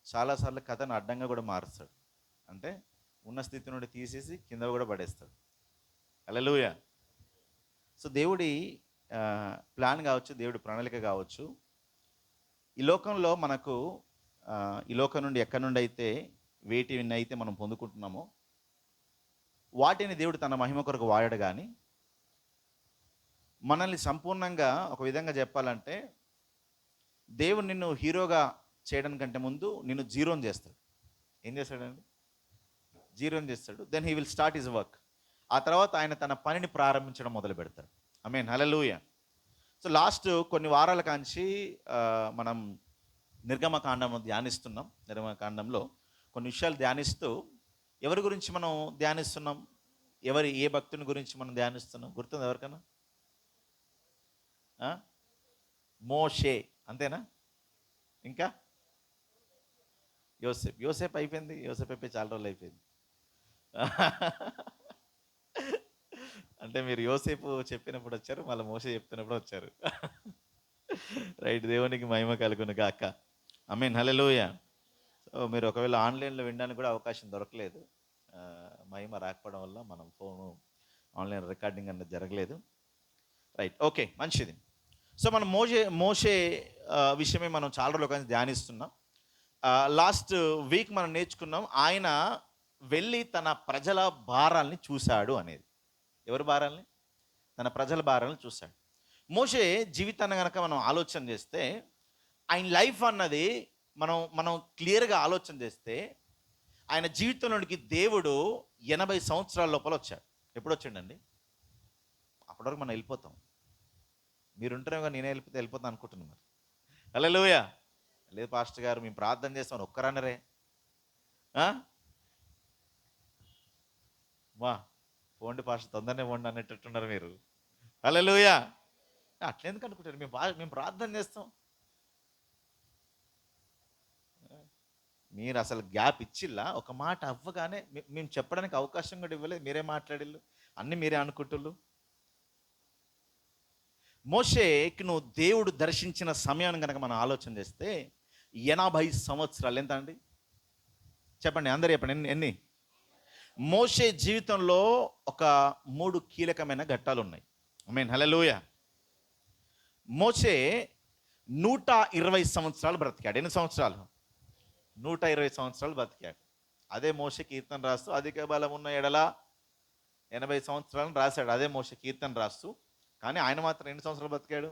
చాలాసార్లు కథను అడ్డంగా కూడా మారుస్తాడు. అంటే ఉన్న స్థితి నుండి తీసేసి కింద కూడా పడేస్తాడు. హల్లెలూయా. సో దేవుడి ప్లాన్ కావచ్చు, దేవుడి ప్రణాళిక కావచ్చు, ఈ లోకంలో మనకు ఈ లోకం నుండి ఎక్కడి నుండి అయితే వేటిని అయితే మనం పొందుకుంటున్నామో వాటిని దేవుడు తన మహిమ కొరకు వాడాడు. కానీ మనల్ని సంపూర్ణంగా ఒక విధంగా చెప్పాలంటే దేవుడు నిన్ను హీరోగా చేయడం కంటే ముందు నిన్ను జీరోని చేస్తాడు. ఏం చేస్తాడండి? జీరోని చేస్తాడు. Then he will start his work. ఆ తర్వాత ఆయన తన పనిని ప్రారంభించడం మొదలు పెడతాడు. ఆమేన్, హల్లెలూయా. సో లాస్ట్ కొన్ని వారాల కాంచి మనం నిర్గమకాండంలో ధ్యానిస్తున్నాం. నిర్గమకాండంలో కొన్ని విషయాలు ధ్యానిస్తూ ఎవరి గురించి మనం ధ్యానిస్తున్నాం? ఏ భక్తుని గురించి మనం ధ్యానిస్తున్నాం? గుర్తుంది ఎవరికైనా? మోషే, అంతేనా? ఇంకా యోసేపు అయిపోయింది. యోసేపు అయిపోయి చాలా రోజులు అయిపోయింది. అంటే మీరు యోసేపు చెప్పినప్పుడు వచ్చారు, మళ్ళీ మోషే చెప్తున్నప్పుడు వచ్చారు. రైట్, దేవునికి మహిమ కలుగును గాక. ఆమేన్, హల్లెలూయా. సో మీరు ఒకవేళ ఆన్లైన్లో వినడానికి కూడా అవకాశం దొరకలేదు, మహిమ రాకపోవడం వల్ల మనం ఫోను ఆన్లైన్ రికార్డింగ్ అనేది జరగలేదు. రైట్, ఓకే, మంచిది. సో మనం మోషే విషయమే మనం చాలా రోజులు ధ్యానిస్తున్నాం. లాస్ట్ వీక్ మనం నేర్చుకున్నాం, ఆయన వెళ్ళి తన ప్రజల భారాల్ని చూశాడు అనేది. ఎవరి భారాల్ని? తన ప్రజల భారాలను చూశాడు. మోషే జీవితాన్ని కనుక మనం ఆలోచన చేస్తే, ఆయన లైఫ్ అన్నది మనం క్లియర్గా ఆలోచన చేస్తే, ఆయన జీవితంలోనికి దేవుడు 80 సంవత్సరాల లోపల వచ్చాడు. ఎప్పుడు వచ్చాడండి? అప్పటి వరకు మనం వెళ్ళిపోతాం. మీరుంటారేమో, నేనే వెళ్ళిపోతాను అనుకుంటున్నాను. మరి హల్లెలూయా. లేదు పాస్టర్ గారు, మేము ప్రార్థన చేస్తామని ఒక్కరన్నరే వా పోండి పాస్టర్, తొందరనే పోండి అనేటట్టున్నారు మీరు. హల్లెలూయా. అట్లెందుకు అనుకుంటారు? మేము ప్రార్థన చేస్తాం. మీరు అసలు గ్యాప్ ఇచ్చిల్లా? ఒక మాట అవ్వగానే మేము చెప్పడానికి అవకాశం కూడా ఇవ్వలేదు, మీరే మాట్లాడిల్లు, అన్నీ మీరే అనుకుంటుళ్ళు. మోషేకి నువ్వు దేవుడు దర్శించిన సమయాన్ని కనుక మనం ఆలోచన చేస్తే 80 సంవత్సరాలు. ఎంత అండి? చెప్పండి, అందరు చెప్పండి, ఎన్ని? మోషే జీవితంలో ఒక 3 కీలకమైన ఘట్టాలు ఉన్నాయి. ఆమేన్, హల్లెలూయా. మోషే 120 సంవత్సరాలు బ్రతికాడు. ఎన్ని సంవత్సరాలు? 120 సంవత్సరాలు బ్రతికాడు. అదే మోషే కీర్తన రాస్తూ అధిక బలం ఉన్న ఎడల 80 సంవత్సరాలను రాశాడు. అదే మోషే కీర్తన రాస్తూ. కానీ ఆయన మాత్రం ఎన్ని సంవత్సరాలు బ్రతికాడు?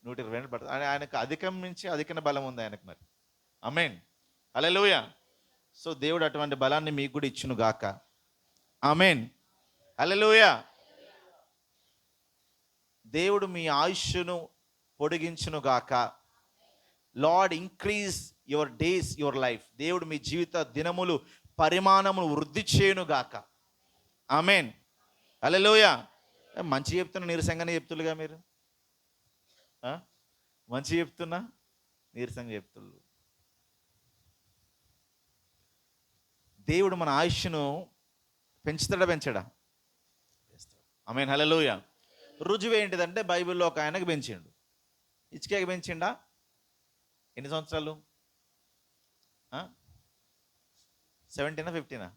120 బ్రతికాడు. ఆయనకు అధికం నుంచి అధిక బలం ఉంది ఆయనకు. మరి ఆమేన్, హల్లెలూయా. సో దేవుడు అటువంటి బలాన్ని మీకు కూడా ఇచ్చును గాక. ఆమేన్, హల్లెలూయా. దేవుడు మీ ఆయుష్ను పొడిగించును గాక. Lord increase your days, your life. దేవుడు మీ జీవిత దినములు పరిమాణములు వృద్ధి చేయును గాక. ఆమేన్, హల్లెలూయా. మంచి చెప్తున్నా, నీరసంగానే చెప్తులుగా మీరు. మంచి చెప్తున్నా, నీరసంగా చెప్తుళ్ళు. దేవుడు మన ఆయుష్ను పెంచుతాడా పెంచడా? ఆమేన్, హల్లెలూయా. రుజువు ఏంటిదంటే బైబిల్లో ఒక ఆయనకు పెంచిండు. ఇచ్చుకేకి పెంచిండా? ఎన్ని సంవత్సరాలు? 17 15?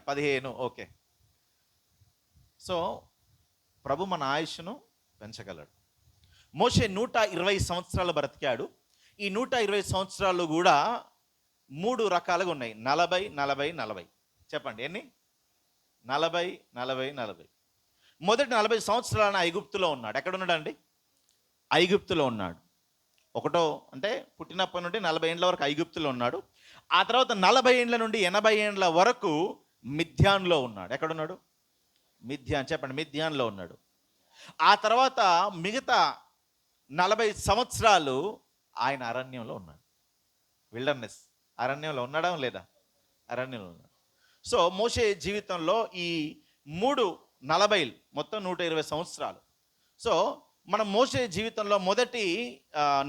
15. ఓకే. సో ప్రభు మన ఆయుష్ను పెంచగలడు. మోషే 120 సంవత్సరాలు బ్రతికాడు. ఈ 120 సంవత్సరాలు కూడా 3 రకాలుగా ఉన్నాయి. 40 40 40. చెప్పండి, ఎన్ని? 40 40 40. మొదటి 40 సంవత్సరాలను ఐగుప్తులో ఉన్నాడు. ఎక్కడ ఉన్నాడు అండి? ఐగుప్తులో ఉన్నాడు. ఒకటో అంటే పుట్టినప్పటి నుండి 40 ఏండ్ల వరకు ఐగుప్తులో ఉన్నాడు. ఆ తర్వాత 40 ఏండ్ల నుండి 80 ఏండ్ల వరకు మిథ్యాన్లో ఉన్నాడు. ఎక్కడున్నాడు? మిథ్యాన్. చెప్పండి, మిథ్యాన్లో ఉన్నాడు. ఆ తర్వాత మిగతా 40 సంవత్సరాలు ఆయన అరణ్యంలో ఉన్నాడు. విల్డర్నెస్, అరణ్యంలో ఉన్నాడా లేదా? అరణ్యంలో ఉన్నాడు. సో మోషే జీవితంలో ఈ 40 మొత్తం 120 సంవత్సరాలు. సో మనం మోషే జీవితంలో మొదటి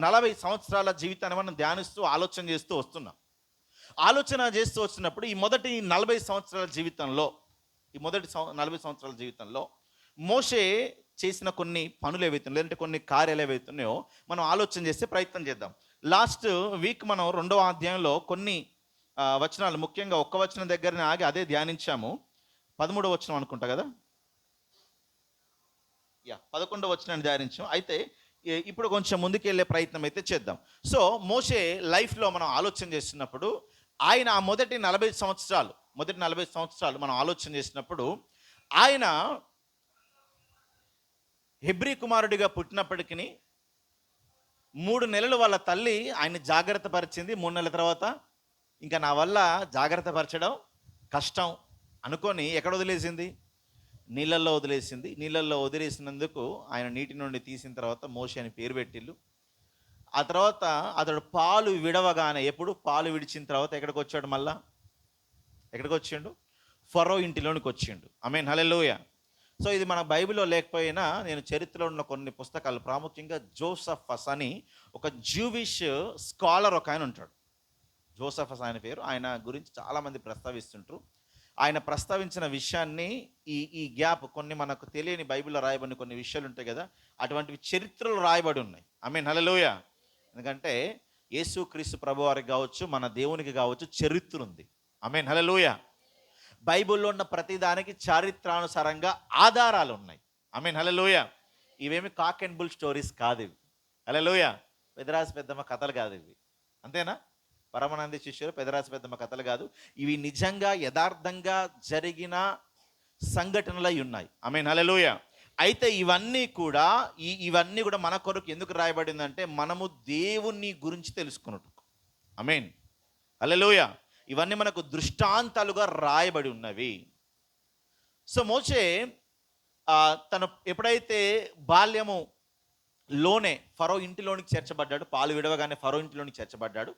40 సంవత్సరాల జీవితాన్ని మనం ధ్యానిస్తూ ఆలోచన చేస్తూ వస్తున్నాం. ఆలోచన చేస్తూ వచ్చినప్పుడు ఈ మొదటి 40 సంవత్సరాల జీవితంలో, ఈ మొదటి 40 సంవత్సరాల జీవితంలో మోషే చేసిన కొన్ని పనులు ఏవైతున్నాయో, లేదంటే కొన్ని కార్యాలు ఏవైతున్నాయో మనం ఆలోచన చేస్తే ప్రయత్నం చేద్దాం. లాస్ట్ వీక్ మనం 2వ అధ్యాయంలో కొన్ని వచనాలు, ముఖ్యంగా ఒక్క వచనం దగ్గరనే ఆగి అదే ధ్యానించాము. 13వ వచనం అనుకుంటా కదా, 11వ వచనాన్ని ధ్యానించాం. అయితే ఇప్పుడు కొంచెం ముందుకెళ్ళే ప్రయత్నం అయితే చేద్దాం. సో మోషే లైఫ్లో మనం ఆలోచన చేస్తున్నప్పుడు, ఆయన ఆ మొదటి 40 సంవత్సరాలు మనం ఆలోచన చేసినప్పుడు, ఆయన హెబ్రీ కుమారుడిగా పుట్టినప్పటికీ 3 నెలలు వాళ్ళ తల్లి ఆయన జాగ్రత్త పరిచింది. 3 నెలల తర్వాత ఇంకా నా వల్ల జాగ్రత్త పరచడం కష్టం అనుకొని ఎక్కడ వదిలేసింది? నీళ్ళల్లో వదిలేసింది. నీళ్ళల్లో వదిలేసినందుకు ఆయన నీటి నుండి తీసిన తర్వాత మోషే అని పేరు పెట్టిల్లు. ఆ తర్వాత అతడు పాలు విడవగానే, ఎప్పుడు పాలు విడిచిన తర్వాత ఎక్కడికి వచ్చాడు? మళ్ళా ఎక్కడికి వచ్చిండు? ఫరో ఇంటిలోనికి వచ్చిండు. ఆమేన్, హల్లెలూయా. సో ఇది మన బైబిల్లో లేకపోయినా నేను చరిత్రలో ఉన్న కొన్ని పుస్తకాలు, ప్రాముఖ్యంగా జోసఫస్ అని ఒక జూవిష్ స్కాలర్ ఒక ఆయన ఉంటాడు. జోసఫస్ ఆయన పేరు. ఆయన గురించి చాలామంది ప్రస్తావిస్తుంటారు. ఆయన ప్రస్తావించిన విషయాన్ని ఈ గ్యాప్, కొన్ని మనకు తెలియని బైబిల్లో రాయబడిన కొన్ని విషయాలు ఉంటాయి కదా, అటువంటివి చరిత్రలో రాయబడి ఉన్నాయి. ఆమేన్, హల్లెలూయా. ఎందుకంటే యేసుక్రీస్తు ప్రభువారికి కావచ్చు, మన దేవునికి కావచ్చు చరిత్ర ఉంది. ఆమేన్, హల్లెలూయా. బైబిల్లో ఉన్న ప్రతిదానికి చారిత్రానుసారంగా ఆధారాలు ఉన్నాయి. ఆమేన్, హల్లెలూయా. ఇవేమి కాక్ అండ్ బుల్ స్టోరీస్ కాదు ఇవి. హల్లెలూయా. పెదరాసి పెద్దమ్మ కథలు కాదు ఇవి. అంతేనా? పరమానంద శిష్యులు పెదరాసి పెద్దమ్మ కథలు కాదు. ఇవి నిజంగా యథార్థంగా జరిగిన సంఘటనలై ఉన్నాయి. ఆమేన్, హల్లెలూయా. అయితే ఇవన్నీ కూడా మన కొరకు ఎందుకు రాయబడిందంటే మనము దేవుని గురించి తెలుసుకున్నట్టు. ఆమేన్, హల్లెలూయా. ఇవన్నీ మనకు దృష్టాంతాలుగా రాయబడి ఉన్నవి. సో మోషే తను ఎప్పుడైతే బాల్యములోనే ఫరో ఇంటిలోనికి చేర్చబడ్డాడు, పాలు విడవగానే ఫరో ఇంటిలోనికి చేర్చబడ్డాడు.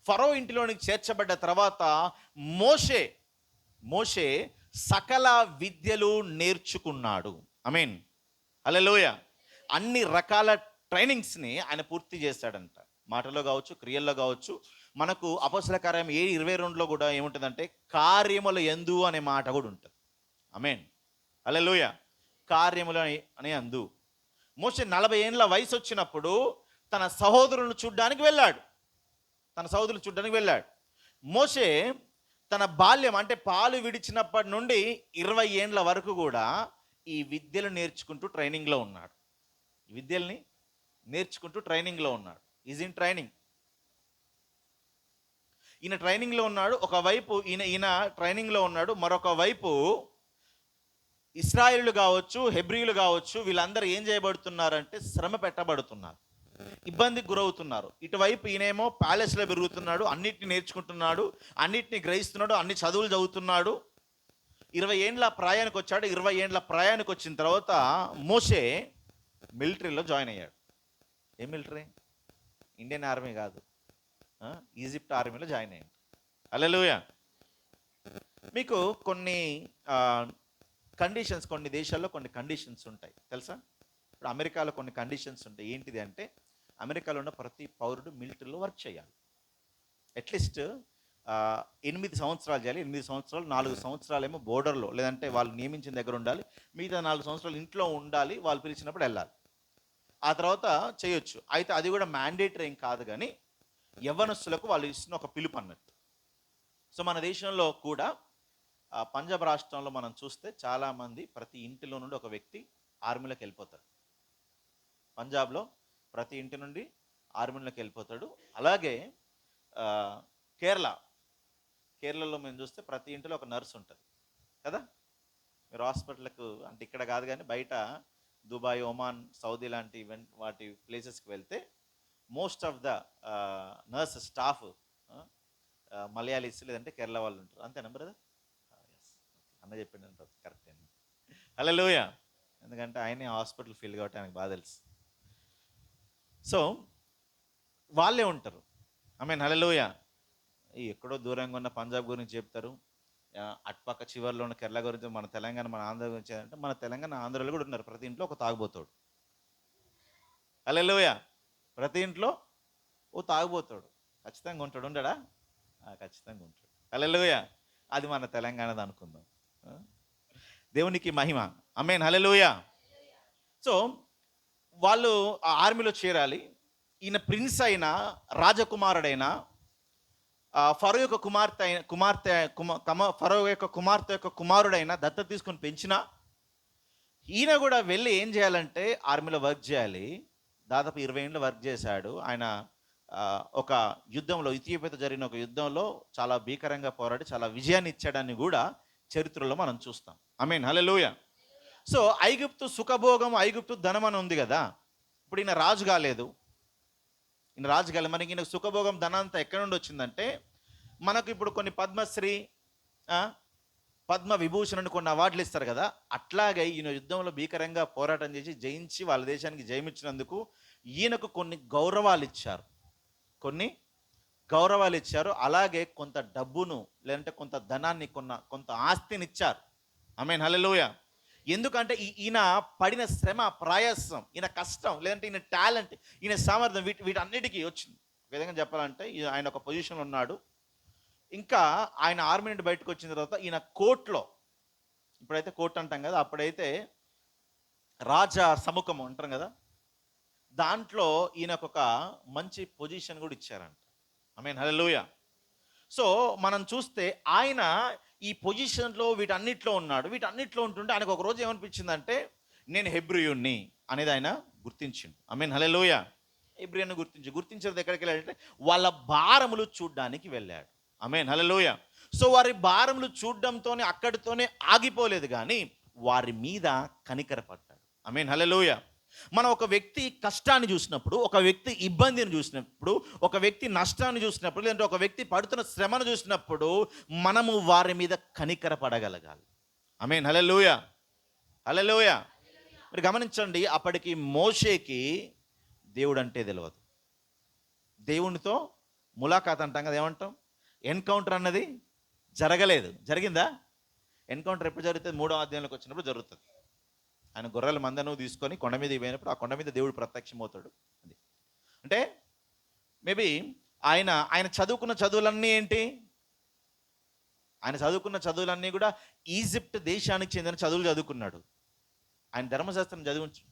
ఫరో ఇంటిలోనికి చేర్చబడ్డ తర్వాత మోషే సకల విద్యలు నేర్చుకున్నాడు. ఆమేన్, హల్లెలూయా. అన్ని రకాల ట్రైనింగ్స్ని ఆయన పూర్తి చేశాడంట. మాటలో కావచ్చు, క్రియల్లో కావచ్చు. మనకు అపోస్తల కార్యం 7:22లో కూడా ఏముంటుందంటే కార్యముల యందు అనే మాట కూడా ఉంటుంది. ఆమేన్, హల్లెలూయా. కార్యములు అనే అందు మోషే 40 ఏండ్ల వయసు వచ్చినప్పుడు తన సహోదరులను చూడ్డానికి వెళ్ళాడు. మోషే తన బాల్యం అంటే పాలు విడిచినప్పటి నుండి 20 ఏండ్ల వరకు కూడా ఈ విద్యలు నేర్చుకుంటూ ట్రైనింగ్లో ఉన్నాడు. Is in training. ఈయన ట్రైనింగ్లో ఉన్నాడు. ఒకవైపు ఈయన ట్రైనింగ్లో ఉన్నాడు. మరొక వైపు ఇశ్రాయేలు కావచ్చు, హెబ్రీలు కావచ్చు, వీళ్ళందరూ ఏం చేయబడుతున్నారంటే శ్రమ పెట్టబడుతున్నారు, ఇబ్బందికి గురవుతున్నారు. ఇటువైపు ఈయనేమో ప్యాలెస్లో పెరుగుతున్నాడు, అన్నిటిని నేర్చుకుంటున్నాడు, అన్నిటిని గ్రహిస్తున్నాడు, అన్ని చదువులు చదువుతున్నాడు. 20 ఏండ్ల ప్రాయానికి వచ్చాడు. 20 ఏండ్ల ప్రాయానికి వచ్చిన తర్వాత మోషే మిలిటరీలో జాయిన్ అయ్యాడు. ఏ మిలిటరీ? ఇండియన్ ఆర్మీ కాదు, ఈజిప్ట్ ఆర్మీలో జాయిన్ అయ్యాడు. హల్లెలూయా. మీకు కొన్ని కండిషన్స్, కొన్ని దేశాల్లో కొన్ని కండిషన్స్ ఉంటాయి తెలుసా? ఇప్పుడు అమెరికాలో కొన్ని కండిషన్స్ ఉంటాయి. ఏంటిది అంటే అమెరికాలో ఉన్న ప్రతి పౌరుడు మిలిటరీలో వర్క్ చేయాలి. అట్లీస్ట్ 8 సంవత్సరాలు చేయాలి. 8 సంవత్సరాలు, 4 సంవత్సరాలు ఏమో బోర్డర్లో, లేదంటే వాళ్ళు నియమించిన దగ్గర ఉండాలి. మిగతా 4 సంవత్సరాలు ఇంట్లో ఉండాలి. వాళ్ళు పిలిచినప్పుడు వెళ్ళాలి. ఆ తర్వాత చేయొచ్చు. అయితే అది కూడా మ్యాండేటరీ ఏం కాదు, కానీ యవ్వనస్తులకు వాళ్ళు ఇస్తున్న ఒక పిలుపు అన్నట్టు. సో మన దేశంలో కూడా పంజాబ్ రాష్ట్రంలో మనం చూస్తే చాలామంది ప్రతి ఇంటిలో నుండి ఒక వ్యక్తి ఆర్మీలోకి వెళ్ళిపోతాడు. పంజాబ్లో ప్రతి ఇంటి నుండి ఆర్మీలోకి వెళ్ళిపోతాడు. అలాగే కేరళలో మేము చూస్తే ప్రతి ఇంటిలో ఒక నర్స్ ఉంటుంది కదా. మీరు హాస్పిటల్కు అంటే ఇక్కడ కాదు కానీ బయట దుబాయ్, ఒమాన్, సౌదీ లాంటి వాటి ప్లేసెస్కి వెళ్తే most of the nurse staff Malayalis లేదంటే కేరళ వాళ్ళు ఉంటారు. అంతేనా బ్రదర్? అన్న చెప్పిండు కరెక్ట్ అండి. హల్లెలూయా. ఎందుకంటే ఆయనే హాస్పిటల్ ఫీల్డ్ కాబట్టి ఆయనకు బాగా తెలుసు. సో వాళ్ళే ఉంటారు. ఆమేన్, హల్లెలూయా. ఎక్కడో దూరంగా ఉన్న పంజాబ్ గురించి చెప్తారు, అటుపక్క చివరిలో ఉన్న కేరళ గురించి, మన తెలంగాణ, మన ఆంధ్ర గురించి అంటే మన తెలంగాణ, ఆంధ్రలో కూడా ఉన్నారు. ప్రతి ఇంట్లో ఒక తాగుబోతాడు. హల్లెలూయా. ప్రతి ఇంట్లో ఓ తాగుబోతాడు ఖచ్చితంగా ఉంటాడు. ఉండడా? ఖచ్చితంగా ఉంటాడు. హల్లెలూయా. అది మన తెలంగాణది అనుకుందాం. దేవునికి మహిమ. ఆమేన్, హల్లెలూయా. సో వాళ్ళు ఆ ఆర్మీలో చేరాలి. ఈయన ప్రిన్స్ అయిన రాజకుమారుడైన ఫరో యొక్క ఫరో యొక్క కుమార్తె యొక్క కుమారుడైన దత్తత తీసుకొని పెంచిన ఈయన కూడా వెళ్ళి ఏం చేయాలంటే ఆర్మీలో వర్క్ చేయాలి. దాదాపు 20 ఏళ్ళు వర్క్ చేశాడు. ఆయన ఒక యుద్ధంలో, ఇథియోపియాతో జరిగిన ఒక యుద్ధంలో చాలా భీకరంగా పోరాడి చాలా విజయాన్ని ఇచ్చాడని కూడా చరిత్రలో మనం చూస్తాం. ఆమేన్, హల్లెలూయా. సో ఐగుప్తు సుఖభోగం, ఐగుప్తు ధనం అని ఉంది కదా. ఇప్పుడు ఈయన రాజు కాలేదు, మనకి ఈయన సుఖభోగం ధనంతా ఎక్కడి నుండి వచ్చిందంటే, మనకు ఇప్పుడు కొన్ని పద్మశ్రీ, పద్మ విభూషణ్ అని కొన్ని అవార్డులు ఇస్తారు కదా, అట్లాగే ఈయన యుద్ధంలో భీకరంగా పోరాటం చేసి జయించి వాళ్ళ దేశానికి జయమిచ్చినందుకు ఈయనకు కొన్ని గౌరవాలు ఇచ్చారు. అలాగే కొంత డబ్బును, లేదంటే కొంత ధనాన్ని, కొంత ఆస్తిని ఇచ్చారు. ఆమేన్, హల్లెలూయా. ఎందుకంటే ఈయన పడిన శ్రమ, ప్రయాసం, ఈయన కష్టం, లేదంటే ఈయన టాలెంట్, ఈయన సామర్థ్యం వీటన్నిటికీ వచ్చింది. ఒక విధంగా చెప్పాలంటే ఆయన ఒక పొజిషన్లో ఉన్నాడు. ఇంకా ఆయన ఆర్మీ నుండి బయటకు వచ్చిన తర్వాత ఈయన కోర్టులో, ఇప్పుడైతే కోర్టు అంటాం కదా, అప్పుడైతే రాజా సముఖం అంటాం కదా, దాంట్లో ఈయనకు ఒక మంచి పొజిషన్ కూడా ఇచ్చారంట. ఆమేన్, హల్లెలూయా. సో మనం చూస్తే ఆయన ఈ పొజిషన్లో వీటన్నిటిలో ఉన్నాడు. వీటన్నిటిలో ఉంటుంటే ఆయనకు ఒక రోజు ఏమనిపించిందంటే, నేను హెబ్రీయుణ్ణి అనేది ఆయన గుర్తించిండు. ఆమేన్, హల్లెలూయా. హెబ్రీయుని గుర్తించేది ఎక్కడికి వెళ్ళాడంటే వాళ్ళ భారములు చూడ్డానికి వెళ్ళాడు. ఆమేన్, హల్లెలూయా. సో వారి భారములు చూడడంతోనే అక్కడితోనే ఆగిపోలేదు, కానీ వారి మీద కనికరపడ్డాడు. ఆమేన్, హల్లెలూయా. మనం ఒక వ్యక్తి కష్టాన్ని చూసినప్పుడు, ఒక వ్యక్తి ఇబ్బందిని చూసినప్పుడు, ఒక వ్యక్తి నష్టాన్ని చూసినప్పుడు, లేదంటే ఒక వ్యక్తి పడుతున్న శ్రమను చూసినప్పుడు మనము వారి మీద కనికరపడగలగాలి. ఆమేన్, హల్లెలూయా, హల్లెలూయా. మీరు గమనించండి, అప్పటికి మోషేకి దేవుడు అంటే తెలియదు. దేవునితో ములాఖాత్ అంటాం కదా, ఏమంటాం, ఎన్కౌంటర్ అన్నది జరగలేదు. జరిగిందా? ఎన్కౌంటర్ ఎప్పుడు జరుగుతుంది? 3వ అధ్యాయంలోకి వచ్చినప్పుడు జరుగుతుంది. ఆయన గొర్రెల మందను తీసుకొని కొండ మీద పోయినప్పుడు ఆ కొండ మీద దేవుడు ప్రత్యక్షమవుతాడు. అది అంటే మేబీ ఆయన చదువుకున్న చదువులన్నీ ఏంటి? ఆయన చదువుకున్న చదువులన్నీ కూడా ఈజిప్ట్ దేశానికి చెందిన చదువులు చదువుకున్నాడు. ఆయన ధర్మశాస్త్రం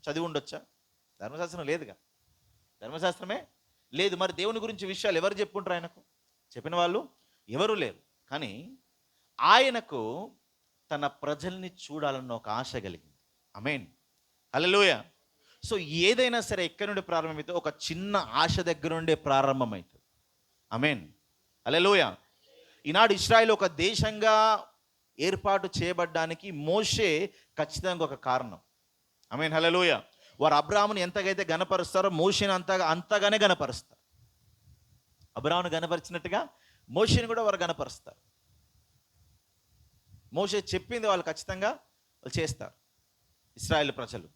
చదివి ఉండొచ్చా? ధర్మశాస్త్రం లేదుగా, ధర్మశాస్త్రమే లేదు. మరి దేవుని గురించి విషయాలు ఎవరు చెప్పుకుంటారు? ఆయనకు చెప్పిన వాళ్ళు ఎవరు లేరు. కానీ ఆయనకు తన ప్రజల్ని చూడాలన్న ఒక ఆశ కలిగింది. ఆమేన్, హల్లెలూయా. సో ఏదైనా సరే ఎక్కడి నుండి ప్రారంభమైతే ఒక చిన్న ఆశ దగ్గర నుండే ప్రారంభమవుతుంది. ఆమేన్, హల్లెలూయా. ఈనాడు ఇశ్రాయేలు ఒక దేశంగా ఏర్పాటు చేయబడ్డానికి మోషే ఖచ్చితంగా ఒక కారణం. ఆమేన్, హల్లెలూయా. వారు అబ్రాహాముని ఎంతగైతే గణపరుస్తారో మోషేని అంతగానే గణపరుస్తారు. అబ్రాహామును గణపరిచినట్టుగా మోషేని కూడా వారు గణపరుస్తారు. మోషే చెప్పింది వాళ్ళు ఖచ్చితంగా వాళ్ళు చేస్తారు, ఇశ్రాయేలు ప్రజలు.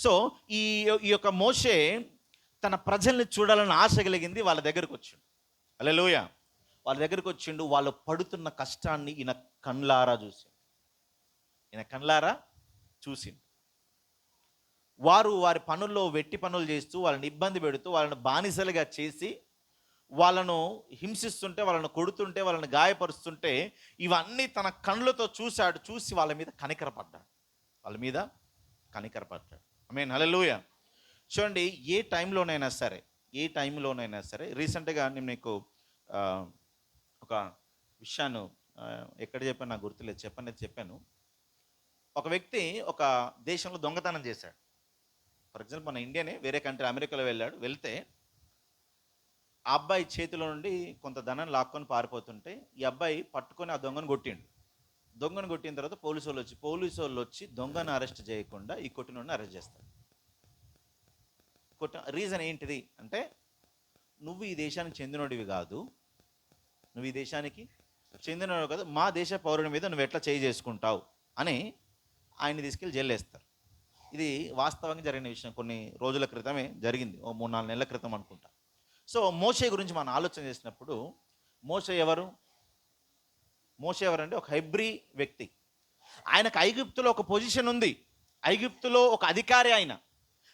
సో ఈ యొక్క మోషే తన ప్రజల్ని చూడాలని ఆశ కలిగింది. వాళ్ళ దగ్గరకు వచ్చిండు. హల్లెలూయా. వాళ్ళ దగ్గరకు వచ్చిండు. వాళ్ళు పడుతున్న కష్టాన్ని ఈయన కళ్ళారా చూసిండు. వారి పనుల్లో వెట్టి పనులు చేస్తూ, వాళ్ళని ఇబ్బంది పెడుతూ, వాళ్ళని బానిసలుగా చేసి, వాళ్ళను హింసిస్తుంటే, వాళ్ళను కొడుతుంటే, వాళ్ళని గాయపరుస్తుంటే ఇవన్నీ తన కళ్ళతో చూసి వాళ్ళ మీద కనికరపడ్డాడు. ఆమేన్, హల్లెలూయా. చూడండి, ఏ టైంలోనైనా సరే రీసెంట్గా నేను మీకు ఒక విషయాన్ని ఎక్కడ చెప్పాను నాకు గుర్తులేదు, చెప్పాను. ఒక వ్యక్తి ఒక దేశంలో దొంగతనం చేశాడు. ఫర్ ఎగ్జాంపుల్ మన ఇండియానే వేరే కంట్రీ అమెరికాలో వెళ్తే ఆ అబ్బాయి చేతిలో నుండి కొంత ధనాన్ని లాక్కొని పారిపోతుంటే ఈ అబ్బాయి పట్టుకొని ఆ దొంగను కొట్టిన తర్వాత పోలీసు వాళ్ళు వచ్చి దొంగను అరెస్ట్ చేయకుండా ఈ కొట్టినోడిని అరెస్ట్ చేస్తారు. రీజన్ ఏంటిది అంటే, నువ్వు ఈ దేశానికి చెందినోడివి కాదు, మా దేశ పౌరుని మీద నువ్వు ఎట్లా చేయి చేసుకుంటావు అని ఆయన్ని తీసుకెళ్ళి జైలు వేస్తారు. ఇది వాస్తవంగా జరిగిన విషయం. కొన్ని రోజుల క్రితమే జరిగింది, 3-4 నెలల క్రితం అనుకుంటా. సో మోషే గురించి మనం ఆలోచన చేసినప్పుడు, మోషే ఎవరంటే ఒక హెబ్రీ వ్యక్తి. ఆయనకు ఐగుప్తులో ఒక పొజిషన్ ఉంది, ఐగుప్తులో ఒక అధికారి. ఆయన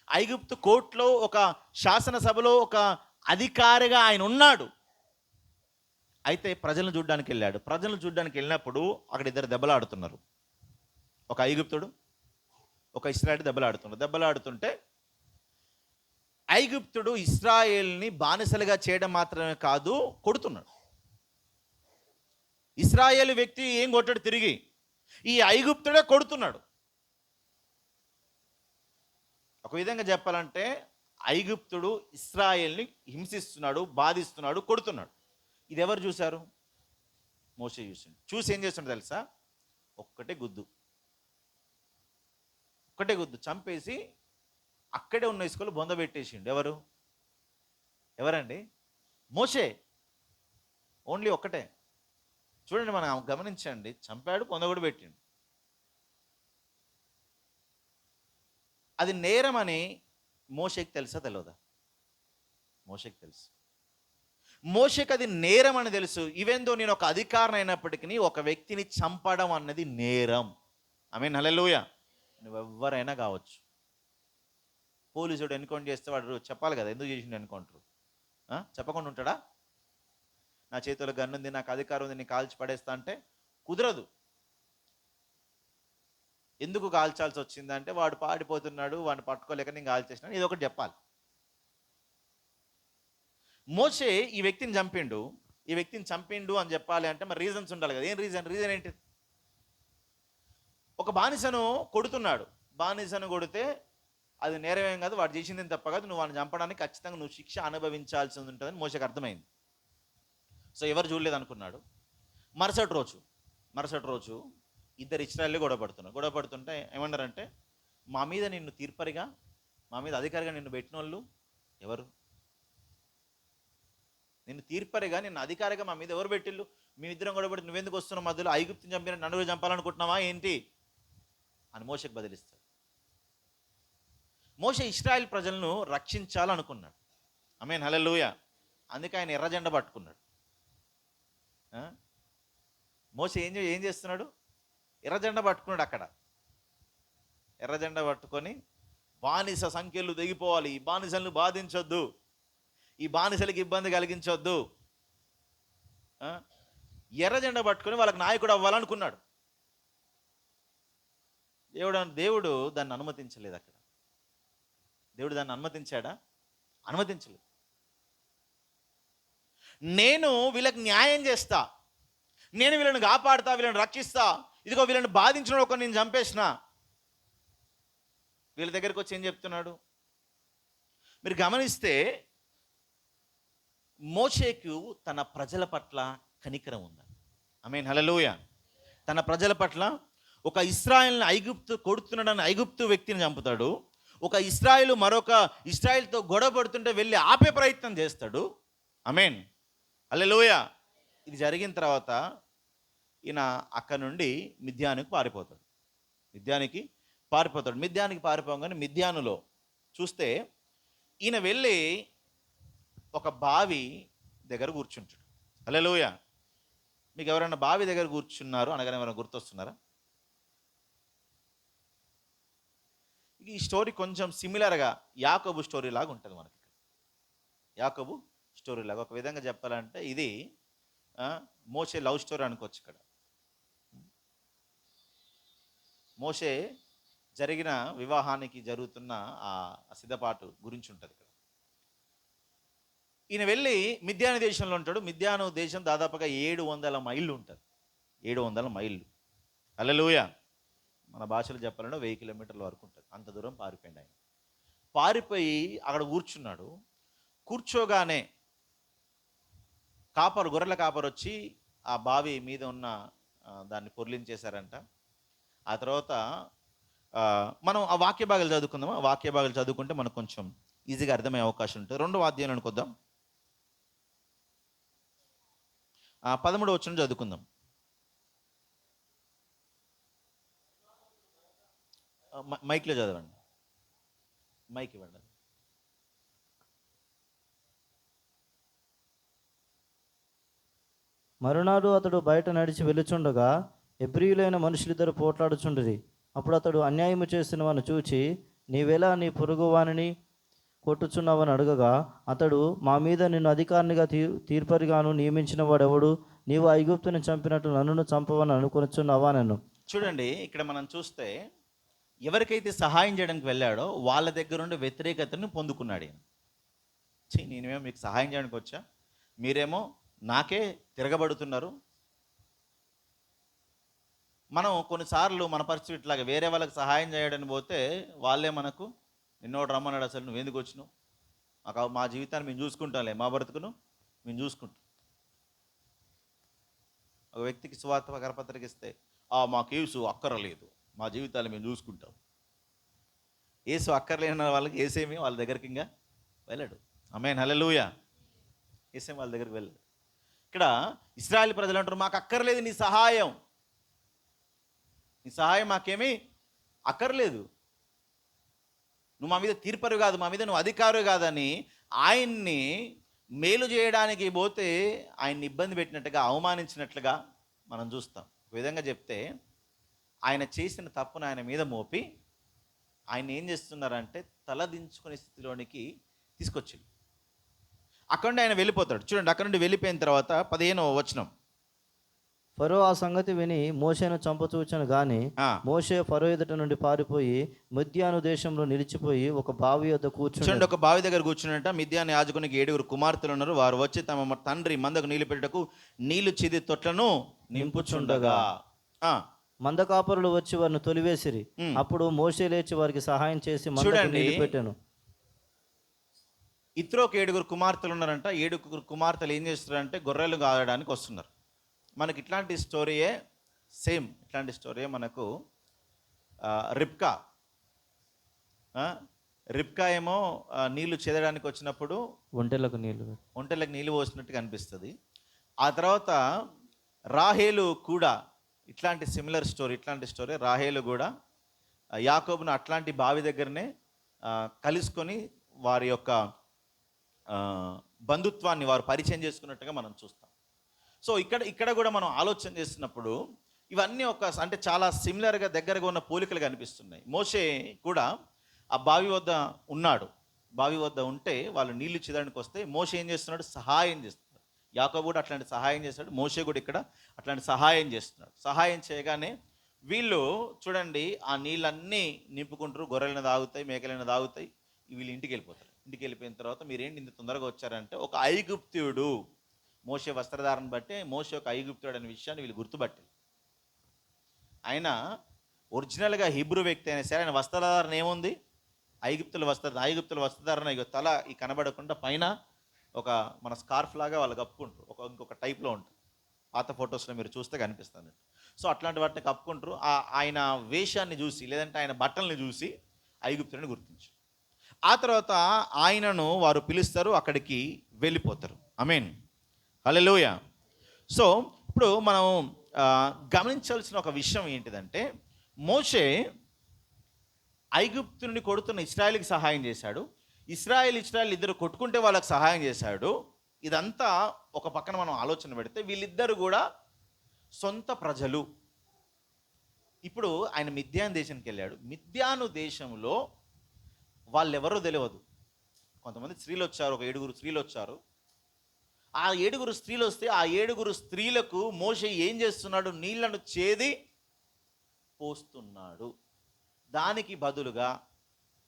ఐగుప్తు కోర్టులో ఒక శాసనసభలో ఒక అధికారిగా ఆయన ఉన్నాడు. అయితే ప్రజలను చూడడానికి వెళ్ళినప్పుడు అక్కడ ఇద్దరు దెబ్బలాడుతున్నారు. ఒక ఐగుప్తుడు, ఒక ఇశ్రాయేలు దెబ్బలాడుతుంటే ఐగుప్తుడు ఇశ్రాయేల్ని బానిసలుగా చేయడం మాత్రమే కాదు, కొడుతున్నాడు. ఇశ్రాయేలు వ్యక్తి ఏం కొట్టాడు తిరిగి, ఈ ఐగుప్తుడే కొడుతున్నాడు. ఒక విధంగా చెప్పాలంటే ఐగుప్తుడు ఇశ్రాయేల్ని హింసిస్తున్నాడు, బాధిస్తున్నాడు, కొడుతున్నాడు. ఇది ఎవరు చూశారు? మోషే చూసిండు. చూసి ఏం చేస్తున్నాడు తెలుసా? ఒక్కటే గుద్దు చంపేసి అక్కడే ఉన్న ఇసుకలు బొంద పెట్టేసిండు. ఎవరండి? మోషే. ఓన్లీ ఒక్కటే. చూడండి, మనం గమనించండి, చంపాడు, బొంద కూడా పెట్టిండు. అది నేరం అని మోషేకి తెలుసా తెలియదా? మోషేకి తెలుసు. మోషేకి అది నేరం అని తెలుసు. ఈవెందో నేను ఒక అధికారం అయినప్పటికీ ఒక వ్యక్తిని చంపడం అన్నది నేరం. ఆమేన్, హల్లెలూయా. నువ్వెవ్వరైనా కావచ్చు. పోలీసుడు ఎన్కౌంటర్ చేస్తే వాడు చెప్పాలి కదా ఎందుకు చేసిండు ఎన్కౌంటర్. చెప్పకుండా ఉంటాడా? నా చేతిలో గన్ను ఉంది, నాకు అధికారం ఉంది, నేను కాల్చి పడేస్తా అంటే కుదరదు. ఎందుకు కాల్చాల్సి వచ్చిందంటే వాడు పాడిపోతున్నాడు, వాడిని పట్టుకోలేక నేను కాల్చేసినాను, ఇది ఒకటి చెప్పాలి. మోషే ఈ వ్యక్తిని చంపిండు అని చెప్పాలి అంటే మరి రీజన్స్ ఉండాలి కదా. ఏం రీజన్ ఏంటి? ఒక బానిసను కొడుతున్నాడు. బానిసను కొడితే అది నేరమేం కాదు, వాడు చేసింది తప్ప కాదు, నువ్వు వాడిని చంపడానికి ఖచ్చితంగా నువ్వు శిక్ష అనుభవించాల్సి ఉంటుందని మోషేకి అర్థమైంది. సో ఎవరు చూడలేదు అనుకున్నాడు. మరుసటి రోజు ఇద్దరు ఇశ్రాయేలు గొడవపడుతుంటే ఏమన్నారంటే, మా మీద నిన్ను తీర్పరిగా, మా మీద అధికారిగా నిన్ను పెట్టిన వాళ్ళు ఎవరు? నిన్ను తీర్పరిగా, నిన్ను అధికారిగా మా మీద ఎవరు పెట్టిళ్ళు? మేమిద్దరం గొడవపడి నువ్వెందుకు వస్తున్నావు మధ్యలో? ఐగుప్తుని చంపిన నన్ను చంపాలనుకుంటున్నావా ఏంటి అని మోషేకి బదిలిస్తాడు. మోషే ఇశ్రాయేల్ ప్రజలను రక్షించాలనుకున్నాడు. ఆమేన్, హల్లెలూయా. అందుకే ఆయన ఎర్రజెండా పట్టుకున్నాడు. మోషే ఏం చేస్తున్నాడు? ఎర్రజెండా పట్టుకున్నాడు. అక్కడ ఎర్రజెండా పట్టుకొని బానిస సంఖ్యలు తెగిపోవాలి, ఈ బానిసలను బాధించొద్దు, ఈ బానిసలకి ఇబ్బంది కలిగించొద్దు. ఎర్రజెండా పట్టుకొని వాళ్ళకి నాయకుడు అవ్వాలనుకున్నాడు. దేవుడు దాన్ని అనుమతించలేదు. అక్కడ దేవుడు దాన్ని అనుమతించాడా? అనుమతించలేదు. నేను వీళ్ళకి న్యాయం చేస్తా, నేను వీళ్ళని కాపాడుతా, వీళ్ళని రక్షిస్తా, ఇదిగో వీళ్ళని బాధించిన ఒక నేను చంపేసిన. వీళ్ళ దగ్గరికి వచ్చి ఏం చెప్తున్నాడు? మీరు గమనిస్తే మోషేకు తన ప్రజల పట్ల కనికరం ఉంది. ఆమేన్, హల్లెలూయా. తన ప్రజల పట్ల ఒక ఇశ్రాయేల్ని కొడుతున్నాడని ఐగుప్తు వ్యక్తిని చంపుతాడు. ఒక ఇశ్రాయేలు మరొక ఇశ్రాయేల్తో గొడవ పడుతుంటే వెళ్ళి ఆపే ప్రయత్నం చేస్తాడు. ఆమేన్, హల్లెలూయా. ఇది జరిగిన తర్వాత ఈయన అక్కడి నుండి మిద్యానికి పారిపోతాడు. మిద్యానికి పారిపోగానే మిద్యానులో చూస్తే ఈయన వెళ్ళి ఒక బావి దగ్గర కూర్చుంటాడు. హల్లెలూయా. మీకు ఎవరైనా బావి దగ్గర కూర్చున్నారు అనగానే ఎవరైనా గుర్తొస్తున్నారా? ఈ స్టోరీ కొంచెం సిమిలర్గా యాకోబు స్టోరీ లాగా ఉంటుంది మనకి. యాకోబు స్టోరీ లాగా ఒక విధంగా చెప్పాలంటే ఇది మోషే లవ్ స్టోరీ అనుకోవచ్చు. ఇక్కడ మోషే జరిగిన వివాహానికి జరుగుతున్న ఆ సిద్ధపాటు గురించి ఉంటుంది ఇక్కడ. ఈయన వెళ్ళి మిద్యాను దేశంలో ఉంటాడు. మిద్యాను దేశం దాదాపుగా 700 మైళ్ళు ఉంటుంది. 700 మైళ్ళు. హల్లెలూయా. మన భాషలో చెప్పాలంటే 1000 కిలోమీటర్ల వరకు ఉంటుంది. అంత దూరం పారిపోయింది ఆయన. పారిపోయి అక్కడ కూర్చున్నాడు. కూర్చోగానే గొర్రెల కాపరు వచ్చి ఆ బావి మీద ఉన్న దాన్ని పొర్లించేశారంట. ఆ తర్వాత మనం ఆ వాక్య భాగాలు చదువుకుందాం. ఆ వాక్య భాగాలు చదువుకుంటే మనకు కొంచెం ఈజీగా అర్థమయ్యే అవకాశం ఉంటుంది. 2వ అధ్యాయం అనుకుందాం. 13వ వచనం చదువుకుందాం. మైక్లో చదవండి. మైక్ ఇవ్వండి. మరునాడు అతడు బయట నడిచి వెళ్ళుచుండగా హెబ్రీయులైన మనుషులిద్దరు పోట్లాడుచుండిరి. అప్పుడు అతడు అన్యాయము చేసిన వాని చూచి, నీవెలా నీ పొరుగువానిని కొట్టుచున్నావని అడగగా, అతడు, మా మీద నిన్ను అధికారినిగా తీర్పరిగాను నియమించిన వాడెవడు? నీవు ఐగుప్తుని చంపినట్టు నన్ను చంపవని అనుకొనిచున్నావా నన్ను. చూడండి, ఇక్కడ మనం చూస్తే ఎవరికైతే సహాయం చేయడానికి వెళ్ళాడో వాళ్ళ దగ్గర నుండి వ్యతిరేకతను పొందుకున్నాడు. నేనేమో మీకు సహాయం చేయడానికి వచ్చా, మీరేమో నాకే తిరగబడుతున్నారు. మనం కొన్నిసార్లు మన పరిస్థితి ఇట్లాగా వేరే వాళ్ళకి సహాయం చేయడానికి పోతే వాళ్ళే మనకు నిన్నోడు రమ్మన్నాడు, అసలు నువ్వు ఎందుకు వచ్చినావు, మా జీవితాన్ని మేము చూసుకుంటాంలే, మా బ్రతుకును మేము చూసుకుంటాం. ఒక వ్యక్తికి సువార్త కరపత్రిక ఇస్తే మాకు ఏసు అక్కరలేదు, మా జీవితాలు మేము చూసుకుంటాం. ఏసు అక్కర్లేని వాళ్ళకి ఏసేమి వాళ్ళ దగ్గరికి ఇంకా వెళ్ళాడు. ఆమేన్, హల్లెలూయా. ఏసేమి వాళ్ళ దగ్గరికి వెళ్ళాడు. ఇక్కడ ఇశ్రాయేలు ప్రజలు అంటారు, మాకు అక్కర్లేదు నీ సహాయం, నీ సహాయం మాకేమీ అక్కర్లేదు, నువ్వు మా మీద తీర్పరు కాదు, మా మీద నువ్వు అధికారు కాదని ఆయన్ని మేలు చేయడానికి పోతే ఆయన్ని ఇబ్బంది పెట్టినట్టుగా, అవమానించినట్లుగా మనం చూస్తాం. ఒక విధంగా చెప్తే ఆయన చేసిన తప్పును ఆయన మీద మోపి ఆయన ఏం చేస్తున్నారంటే తలదించుకునే స్థితిలోనికి తీసుకొచ్చింది. అక్కడ నుండి ఆయన వెళ్ళిపోతాడు. చూడండి, అక్కడ నుండి వెళ్ళిపోయిన తర్వాత 15వ వచనం, ఫరో ఆ సంగతి విని మోషేను చంపచూచను గాని మోషే ఫరో ఎదుట నుండి పారిపోయి మిద్యాను దేశంలో నిలిచిపోయి ఒక బావి వద్ద కూర్చుని. చూడండి, ఒక బావి దగ్గర కూర్చున్నట్ట. మిద్యాను యాజకునికి 7 కుమార్తెలు ఉన్నారు. వారు వచ్చి తమ తండ్రి మందకు నీళ్లు పెట్టుటకు నీళ్లు చిది తొట్లను నింపుచుండగా మందకాపరులు వచ్చి వారిని తొలివేసిరి. అప్పుడు మోషే లేచి వారికి సహాయం చేసి మందకు నీళ్లు పెట్టాను. ఇత్రోకి 7 కుమార్తెలు ఉన్నారంట. 7 కుమార్తెలు ఏం చేస్తారంటే గొర్రెలు కాయడానికి వస్తున్నారు. మనకి ఇట్లాంటి స్టోరీయే, సేమ్ ఇట్లాంటి స్టోరీయే మనకు రిబ్కా ఏమో నీళ్లు చేదడానికి వచ్చినప్పుడు ఒంటెలకు నీళ్లు పోసినట్టుగా అనిపిస్తుంది. ఆ తర్వాత రాహేలు కూడా ఇట్లాంటి ఇట్లాంటి స్టోరీ రాహేలు కూడా యాకోబును అట్లాంటి బావి దగ్గరనే కలుసుకొని వారి యొక్క బంధుత్వాన్ని వారు పరిచయం చేసుకున్నట్టుగా మనం చూస్తాం. సో ఇక్కడ కూడా మనం ఆలోచన చేస్తున్నప్పుడు ఇవన్నీ అంటే చాలా సిమిలర్గా దగ్గరగా ఉన్న పోలికలు కనిపిస్తున్నాయి. మోషే కూడా ఆ బావి వద్ద ఉన్నాడు. బావి వద్ద ఉంటే వాళ్ళు నీళ్లు చిదడానికి వస్తే మోషే ఏం చేస్తున్నాడు, సహాయం చేస్తున్నాడు. యాకోబు కూడా అట్లాంటి సహాయం చేస్తాడు, మోషే కూడా ఇక్కడ అట్లాంటి సహాయం చేస్తున్నాడు. సహాయం చేయగానే వీళ్ళు చూడండి ఆ నీళ్ళన్నీ నింపుకుంటారు, గొర్రెలను తాగుతాయి, మేకలను తాగుతాయి, వీళ్ళు ఇంటికి వెళ్ళిపోతారు. ఇంటికి వెళ్ళిపోయిన తర్వాత మీరేంటి ఇంత తొందరగా వచ్చారంటే ఒక ఐగుప్త్యుడు, మోషే వస్త్రధారణ బట్టి మోషే ఒక ఐగుప్తుడు అనే విషయాన్ని వీళ్ళు గుర్తుపట్టి, ఆయన ఒరిజినల్గా హిబ్రూ వ్యక్తి అయినా సరే ఆయన వస్త్రధారణ ఏముంది, ఐగుప్తుల వస్త్రధారణ ఇక తల ఈ కనబడకుండా పైన ఒక మన స్కార్ఫ్ లాగా వాళ్ళు కప్పుకుంటారు, ఇంకొక టైప్లో ఉంటుంది. పాత ఫొటోస్లో మీరు చూస్తే కనిపిస్తుంది. సో అట్లాంటి వాటిని కప్పుకుంటారు. ఆయన వేషాన్ని చూసి లేదంటే ఆయన బట్టల్ని చూసి ఐగుప్తుని గుర్తించారు. ఆ తర్వాత ఆయనను వారు పిలుస్తారు, అక్కడికి వెళ్ళిపోతారు. ఆమేన్, హల్లెలూయా. సో ఇప్పుడు మనం గమనించాల్సిన ఒక విషయం ఏంటిదంటే మోషే ఐగుప్తుని కొడుతున్న ఇశ్రాయేలుకి సహాయం చేశాడు. ఇశ్రాయేల్ ఇద్దరు కొట్టుకుంటే వాళ్ళకి సహాయం చేశాడు. ఇదంతా ఒక పక్కన మనం ఆలోచన పెడితే వీళ్ళిద్దరు కూడా సొంత ప్రజలు. ఇప్పుడు ఆయన మిద్యాను దేశానికి వెళ్ళాడు. మిద్యాను దేశంలో వాళ్ళెవరో తెలియదు. కొంతమంది స్త్రీలు వచ్చారు, ఒక 7 స్త్రీలు వచ్చారు. ఆ 7 స్త్రీలు వస్తే ఆ 7 స్త్రీలకు మోషే ఏం చేస్తున్నాడు, నీళ్లను చేది పోస్తున్నాడు. దానికి బదులుగా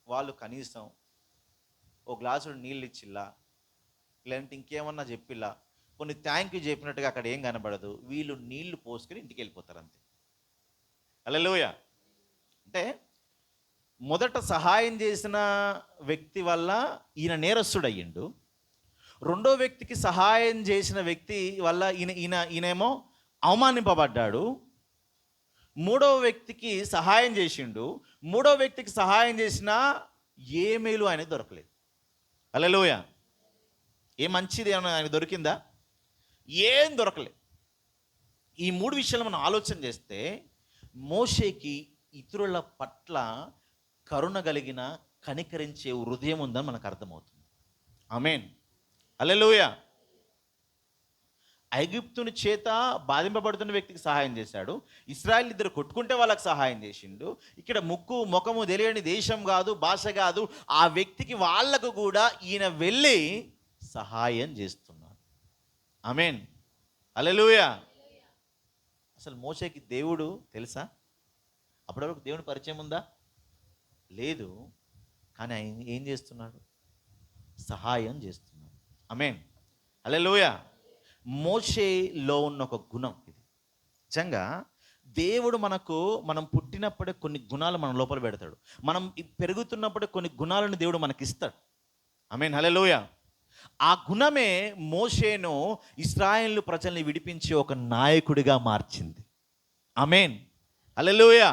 వాళ్ళు కనీసం ఓ గ్లాసుడు నీళ్ళు ఇచ్చిల్లా, లేదంటే ఇంకేమన్నా చెప్పిల్లా, కొన్ని థ్యాంక్ యూ చెప్పినట్టుగా అక్కడ ఏం కనబడదు. వీళ్ళు నీళ్లు పోసుకొని ఇంటికి వెళ్ళిపోతారు అంతే. హల్లెలూయా. అంటే మొదట సహాయం చేసిన వ్యక్తి వల్ల ఈయన నేరస్తుడు అయ్యిండు. రెండో వ్యక్తికి సహాయం చేసిన వ్యక్తి వల్ల ఈయనేమో అవమానింపబడ్డాడు. మూడవ వ్యక్తికి సహాయం చేసిండు. మూడో వ్యక్తికి సహాయం చేసినా ఏ మేలు ఆయనకు దొరకలేదు. హల్లెలూయా. ఏ మంచిది ఏమైనా ఆయనకు దొరికిందా? ఏం దొరకలేదు. ఈ 3 విషయాలు మనం ఆలోచన చేస్తే మోషేకి ఇతరుల పట్ల కరుణ కలిగిన కనికరించే హృదయం ఉందని మనకు అర్థమవుతుంది. ఆమేన్, హల్లెలూయా. ఐగుప్తుని చేత బాధింపబడుతున్న వ్యక్తికి సహాయం చేశాడు. ఇశ్రాయేల్ ఇద్దరు కొట్టుకుంటే వాళ్ళకి సహాయం చేసిండు. ఇక్కడ ముక్కు ముఖము తెలియని దేశం కాదు, భాష కాదు, ఆ వ్యక్తికి వాళ్ళకు కూడా ఈయన వెళ్ళి సహాయం చేస్తున్నాడు. ఆమేన్, హల్లెలూయా. అసలు మోషేకి దేవుడు తెలుసా? అప్పటివరకు దేవుని పరిచయం ఉందా? లేదు. కానీ ఆయన ఏం చేస్తున్నాడు? సహాయం చేస్తున్నాడు. ఆమేన్. హల్లెలూయా. మోషేలో ఉన్న ఒక గుణం ఇది. నిజంగా దేవుడు మనం పుట్టినప్పుడే కొన్ని గుణాలు మన లోపల పెడతాడు. మనం పెరుగుతున్నప్పుడే కొన్ని గుణాలను దేవుడు మనకిస్తాడు. ఆమేన్. హల్లెలూయా. ఆ గుణమే మోషేను ఇశ్రాయేలు ప్రజల్ని విడిపించి ఒక నాయకుడిగా మార్చింది. ఆమేన్. హల్లెలూయా.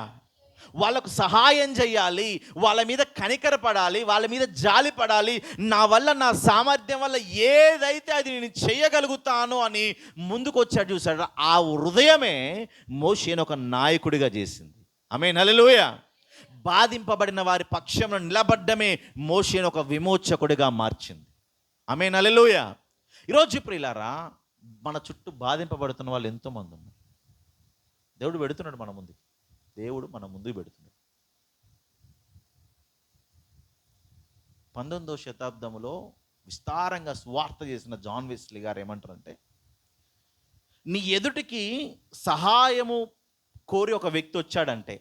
వాళ్ళకు సహాయం చేయాలి, వాళ్ళ మీద కనికరపడాలి, వాళ్ళ మీద జాలి పడాలి, నా వల్ల, నా సామర్థ్యం వల్ల ఏదైతే అది నేను చేయగలుగుతాను అని ముందుకు వచ్చాడు. చూసాడు, ఆ హృదయమే మోషేను ఒక నాయకుడిగా చేసింది. ఆమేన్. హల్లెలూయా. బాధింపబడిన వారి పక్షంలో నిలబడ్డమే మోషేను ఒక విమోచకుడిగా మార్చింది. ఆమేన్. హల్లెలూయా. ఈరోజు ప్రియులారా, మన చుట్టూ బాధింపబడుతున్న వాళ్ళు ఎంతోమంది ఉన్నారు. దేవుడు పెడుతున్నాడు మన ముందుకి, దేవుడు మన ముందుకు పెడుతున్నాడు. 19వ శతాబ్దంలో విస్తారంగా స్వార్థ చేసిన జాన్ వెస్లీ గారు ఏమంటారంటే, నీ ఎదుటికి సహాయము కోరి ఒక వ్యక్తి వచ్చాడంటే,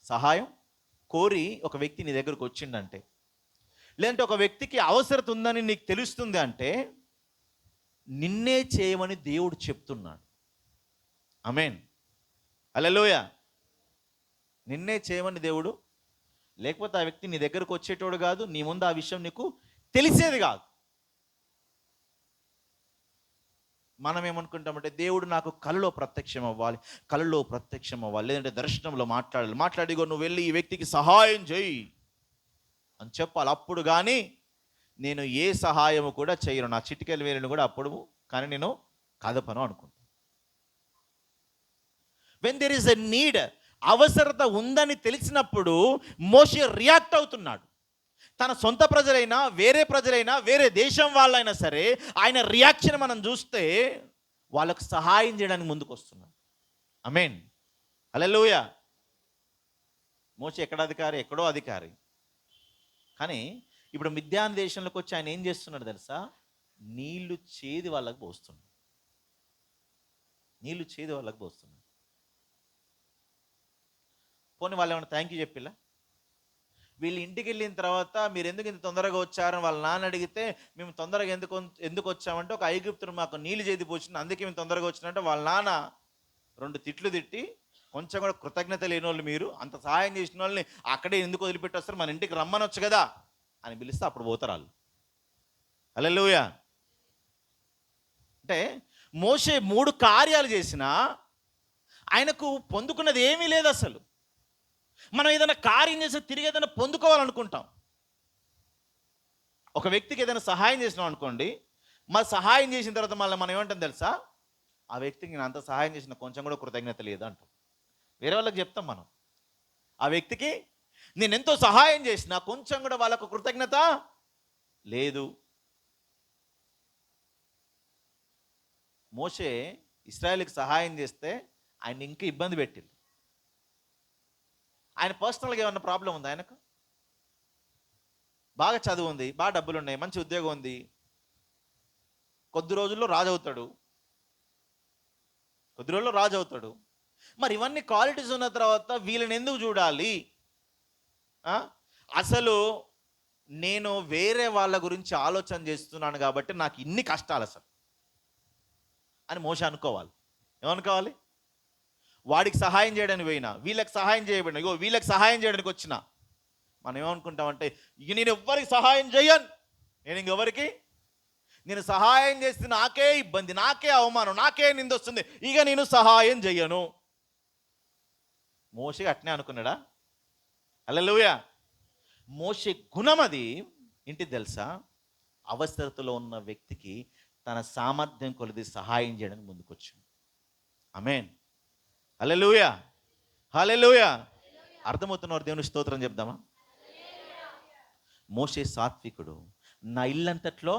సహాయం కోరి ఒక వ్యక్తి నీ దగ్గరకు వచ్చిండంటే, లేదంటే ఒక వ్యక్తికి అవసరత ఉందని నీకు తెలుస్తుంది అంటే, నిన్నే చేయమని దేవుడు చెప్తున్నాడు. ఆమేన్. హల్లెలూయా. నిన్నే చేయమని దేవుడు, లేకపోతే ఆ వ్యక్తి నీ దగ్గరకు వచ్చేటోడు కాదు, నీ ముందు ఆ విషయం నీకు తెలిసేది కాదు. మనం ఏమనుకుంటామంటే, దేవుడు నాకు కలలో ప్రత్యక్షం అవ్వాలి, కలలో ప్రత్యక్షం అవ్వాలి, లేదంటే దర్శనంలో మాట్లాడిగో నువ్వు వెళ్ళి ఈ వ్యక్తికి సహాయం చేయి అని చెప్పాలి. అప్పుడు కానీ నేను ఏ సహాయము కూడా చేయను, నా చిటికెలు వేలను కూడా అప్పుడు కానీ నేను కదపను అనుకుంటాను. When there is a need, అవసరత ఉందని తెలిసినప్పుడు మోషే రియాక్ట్ అవుతున్నాడు. తన సొంత ప్రజలైనా, వేరే ప్రజలైనా, వేరే దేశం వాళ్ళైనా సరే, ఆయన రియాక్షన్ మనం చూస్తే వాళ్ళకు సహాయం చేయడానికి ముందుకు వస్తున్నాడు. ఆమేన్. హల్లెలూయా. మోషే ఎక్కడ అధికారి, ఎక్కడో అధికారి. కానీ ఇప్పుడు మిద్యాన్ దేశంలోకి వచ్చి ఆయన ఏం చేస్తున్నాడు తెలుసా? నీళ్లు చేది వాళ్ళకు పోస్తున్నాడు. నీళ్లు చేది వాళ్ళకు పోస్తున్నాడు. పోనీ వాళ్ళు ఏమైనా థ్యాంక్ యూ చెప్పిలా? వీళ్ళు ఇంటికి వెళ్ళిన తర్వాత మీరు ఎందుకు ఇంత తొందరగా వచ్చారని వాళ్ళ నాన్న అడిగితే, మేము తొందరగా ఎందుకు వచ్చామంటే, ఒక ఐగుప్తుడు మాకు నీళ్ళు చేతి పోసిన, అందుకే మేము తొందరగా వచ్చినంటే వాళ్ళ నాన్న 2 తిట్లు తిట్టి, కొంచెం కూడా కృతజ్ఞత లేని వాళ్ళు మీరు, అంత సహాయం చేసిన వాళ్ళని అక్కడే ఎందుకు వదిలిపెట్టి వస్తారు, మన ఇంటికి రమ్మనొచ్చు కదా అని పిలిస్తే అప్పుడు పోతారు వాళ్ళు. హల్లెలూయా. అంటే మోషే 3 కార్యాలు చేసినా ఆయనకు పొందుకున్నది ఏమీ లేదు అసలు. మనం ఏదైనా కార్యం చేసి తిరిగి ఏదైనా పొందుకోవాలనుకుంటాం. ఒక వ్యక్తికి ఏదైనా సహాయం చేసినాం అనుకోండి, మరి సహాయం చేసిన తర్వాత మళ్ళీ మనం ఏమంటాం తెలుసా? ఆ వ్యక్తికి నేను అంత సహాయం చేసిన కొంచెం కూడా కృతజ్ఞత లేదు అంటాం. వేరే వాళ్ళకి చెప్తాం మనం, ఆ వ్యక్తికి నేను ఎంతో సహాయం చేసినా కొంచెం కూడా వాళ్ళకు కృతజ్ఞత లేదు. మోషే ఇశ్రాయేలుకి సహాయం చేస్తే ఆయన ఇంకా ఇబ్బంది పెట్టింది. ఆయన పర్సనల్గా ఏమన్నా ప్రాబ్లం ఉంది ఆయనకు? బాగా చదువు ఉంది, బాగా డబ్బులు ఉన్నాయి, మంచి ఉద్యోగం ఉంది, కొద్ది రోజుల్లో రాజు అవుతాడు. మరి ఇవన్నీ క్వాలిటీస్ ఉన్న తర్వాత వీళ్ళని ఎందుకు చూడాలి? అసలు నేను వేరే వాళ్ళ గురించి ఆలోచన చేస్తున్నాను కాబట్టి నాకు ఇన్ని కష్టాలు అసలు అని మోషే అనుకోవాలి. ఏమనుకోవాలి? వాడికి సహాయం చేయడానికి పోయినా, వీళ్ళకి సహాయం చేయబడిన, ఇగో వీళ్ళకి సహాయం చేయడానికి వచ్చిన, మనం ఏమనుకుంటామంటే, ఇక నేను ఎవ్వరికి సహాయం చేయను, నేను సహాయం చేస్తే నాకే ఇబ్బంది, నాకే అవమానం, నాకే నిందొస్తుంది, ఇక నేను సహాయం చేయను. మోషే అట్నే అనుకున్నాడా? హల్లెలూయా. మోషే గుణం అది ఏంటి తెలుసా? అవసరతలో ఉన్న వ్యక్తికి తన సామర్థ్యం కొలది సహాయం చేయడానికి ముందుకొచ్చింది. ఆమేన్. హల్లెలూయా. హల్లెలూయా. అర్థమవుతున్నారు? దేవుని స్తోత్రం చెప్దామా? మోషే సాత్వికుడు, నా ఇల్లంతట్లో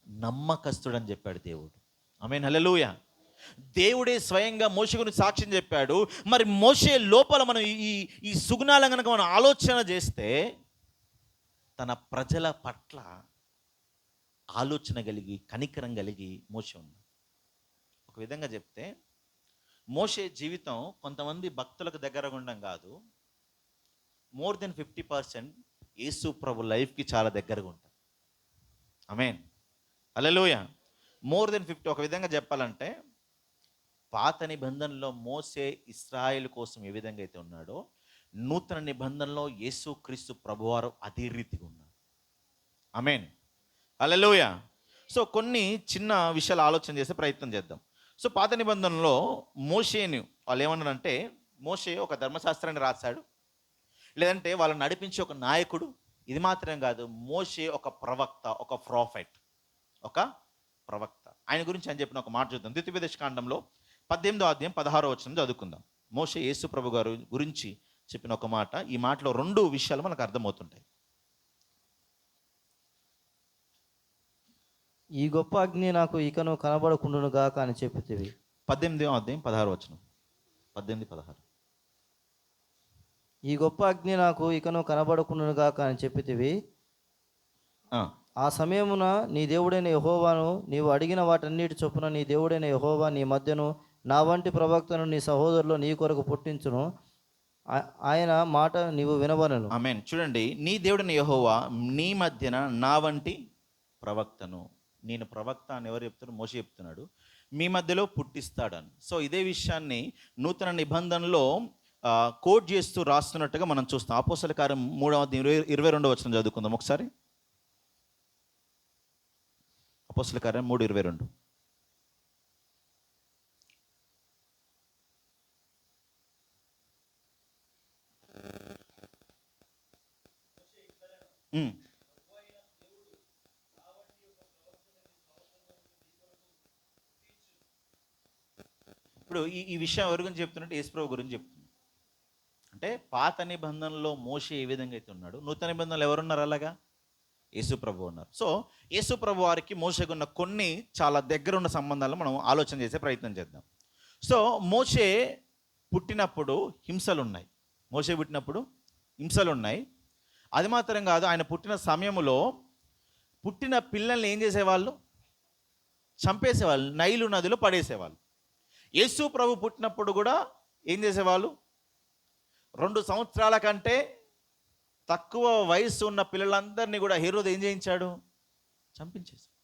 నమ్మకస్తుడు అని చెప్పాడు దేవుడు. ఆమేన్. హల్లెలూయా. దేవుడే స్వయంగా మోషే గురించి సాక్ష్యం చెప్పాడు. మరి మోషే లోపల మనం ఈ సుగుణాలను కనుక మనం ఆలోచన చేస్తే, తన ప్రజల పట్ల ఆలోచన కలిగి, కనికరం కలిగి మోషే ఉంది. ఒక విధంగా చెప్తే, మోషే జీవితం కొంతమంది భక్తులకు దగ్గరగా ఉండడం కాదు, మోర్ దెన్ 50% యేసు ప్రభు లైఫ్కి చాలా దగ్గరగా ఉంటారు. ఆమేన్. హల్లెలూయా. More than 50. ఒక విధంగా చెప్పాలంటే పాత నిబంధనలో మోసే ఇశ్రాయేలు కోసం ఏ విధంగా అయితే ఉన్నాడో, నూతన నిబంధనలో యేసుక్రీస్తు ప్రభువారు అదే రీతిగా ఉన్నారు. ఆమేన్. హల్లెలూయా. సో కొన్ని చిన్న విషయాలు ఆలోచన చేసే ప్రయత్నం చేద్దాం. సో పాత నిబంధనలో మోషేని వాళ్ళు ఏమన్నారంటే, మోషే ఒక ధర్మశాస్త్రాన్ని రాశాడు, లేదంటే వాళ్ళని నడిపించే ఒక నాయకుడు. ఇది మాత్రం కాదు, మోషే ఒక ప్రవక్త, ఒక ప్రాఫెట్, ఒక ప్రవక్త. ఆయన గురించి ఆయన చెప్పిన ఒక మాట చూద్దాం. ద్వితీయోపదేశ కాండంలో 18వ అధ్యాయం 16వ వచనం చదువుకుందాం. మోషే యేసు ప్రభు గారు గురించి చెప్పిన ఒక మాట. ఈ మాటలో రెండు విషయాలు మనకు అర్థమవుతుంటాయి. ఈ గొప్ప అగ్ని నాకు ఇకను కనబడకుండును గాక అని చెప్పితివి. 18వ అధ్యాయం 16వ వచనం. 18, 16. ఈ గొప్ప అగ్ని నాకు ఇకను కనబడకుండును గాక అని చెప్పితివి. ఆ, ఆ సమయమున నీ దేవుడైన యెహోవాను నీవు అడిగిన వాటన్నిటి చొప్పున నీ దేవుడైన యెహోవా నీ మధ్యను నా వంటి ప్రవక్తను నీ సహోదరులు నీ కొరకు పుట్టించును. ఆయన మాట నీవు వినవలెను. ఆమేన్. చూడండి, నీ దేవుడిని యెహోవా నీ మధ్యన నా వంటి ప్రవక్తను. నేను ప్రవక్త అని ఎవరు చెప్తున్నారు? మోషే చెప్తున్నాడు. మీ మధ్యలో పుట్టిస్తాడని. సో ఇదే విషయాన్ని నూతన నిబంధనలో కోట్ చేస్తూ రాస్తున్నట్టుగా మనం చూస్తాం. అపోస్తల కార్యం 3వ అధ్యాయం 22వ వచనం చదువుకుందాం ఒకసారి. అపోస్తల కార్యం 3:22. ఇప్పుడు ఈ విషయం ఎవరి గురించి చెప్తున్నట్టు? యేసుప్రభు గురించి చెప్తుంది. అంటే పాత నిబంధనలో మోషే ఏ విధంగా అయితే ఉన్నాడు, నూతన నిబంధనలు ఎవరున్నారు అలాగా? యేసుప్రభు ఉన్నారు. సో యేసుప్రభు వారికి మోషేకు ఉన్న కొన్ని చాలా దగ్గర ఉన్న సంబంధాలు మనం ఆలోచన చేసే ప్రయత్నం చేద్దాం. సో మోషే పుట్టినప్పుడు హింసలు ఉన్నాయి. మోషే పుట్టినప్పుడు హింసలు ఉన్నాయి. అది మాత్రం కాదు, ఆయన పుట్టిన సమయంలో పుట్టిన పిల్లల్ని ఏం చేసేవాళ్ళు? చంపేసేవాళ్ళు, నైలు నదిలో పడేసేవాళ్ళు. యేసు ప్రభు పుట్టినప్పుడు కూడా ఏం చేసేవాళ్ళు? 2 సంవత్సరాల కంటే తక్కువ వయసు ఉన్న పిల్లలందరినీ కూడా హేరోదు ఏం చేయించాడు? చంపించేశాడు.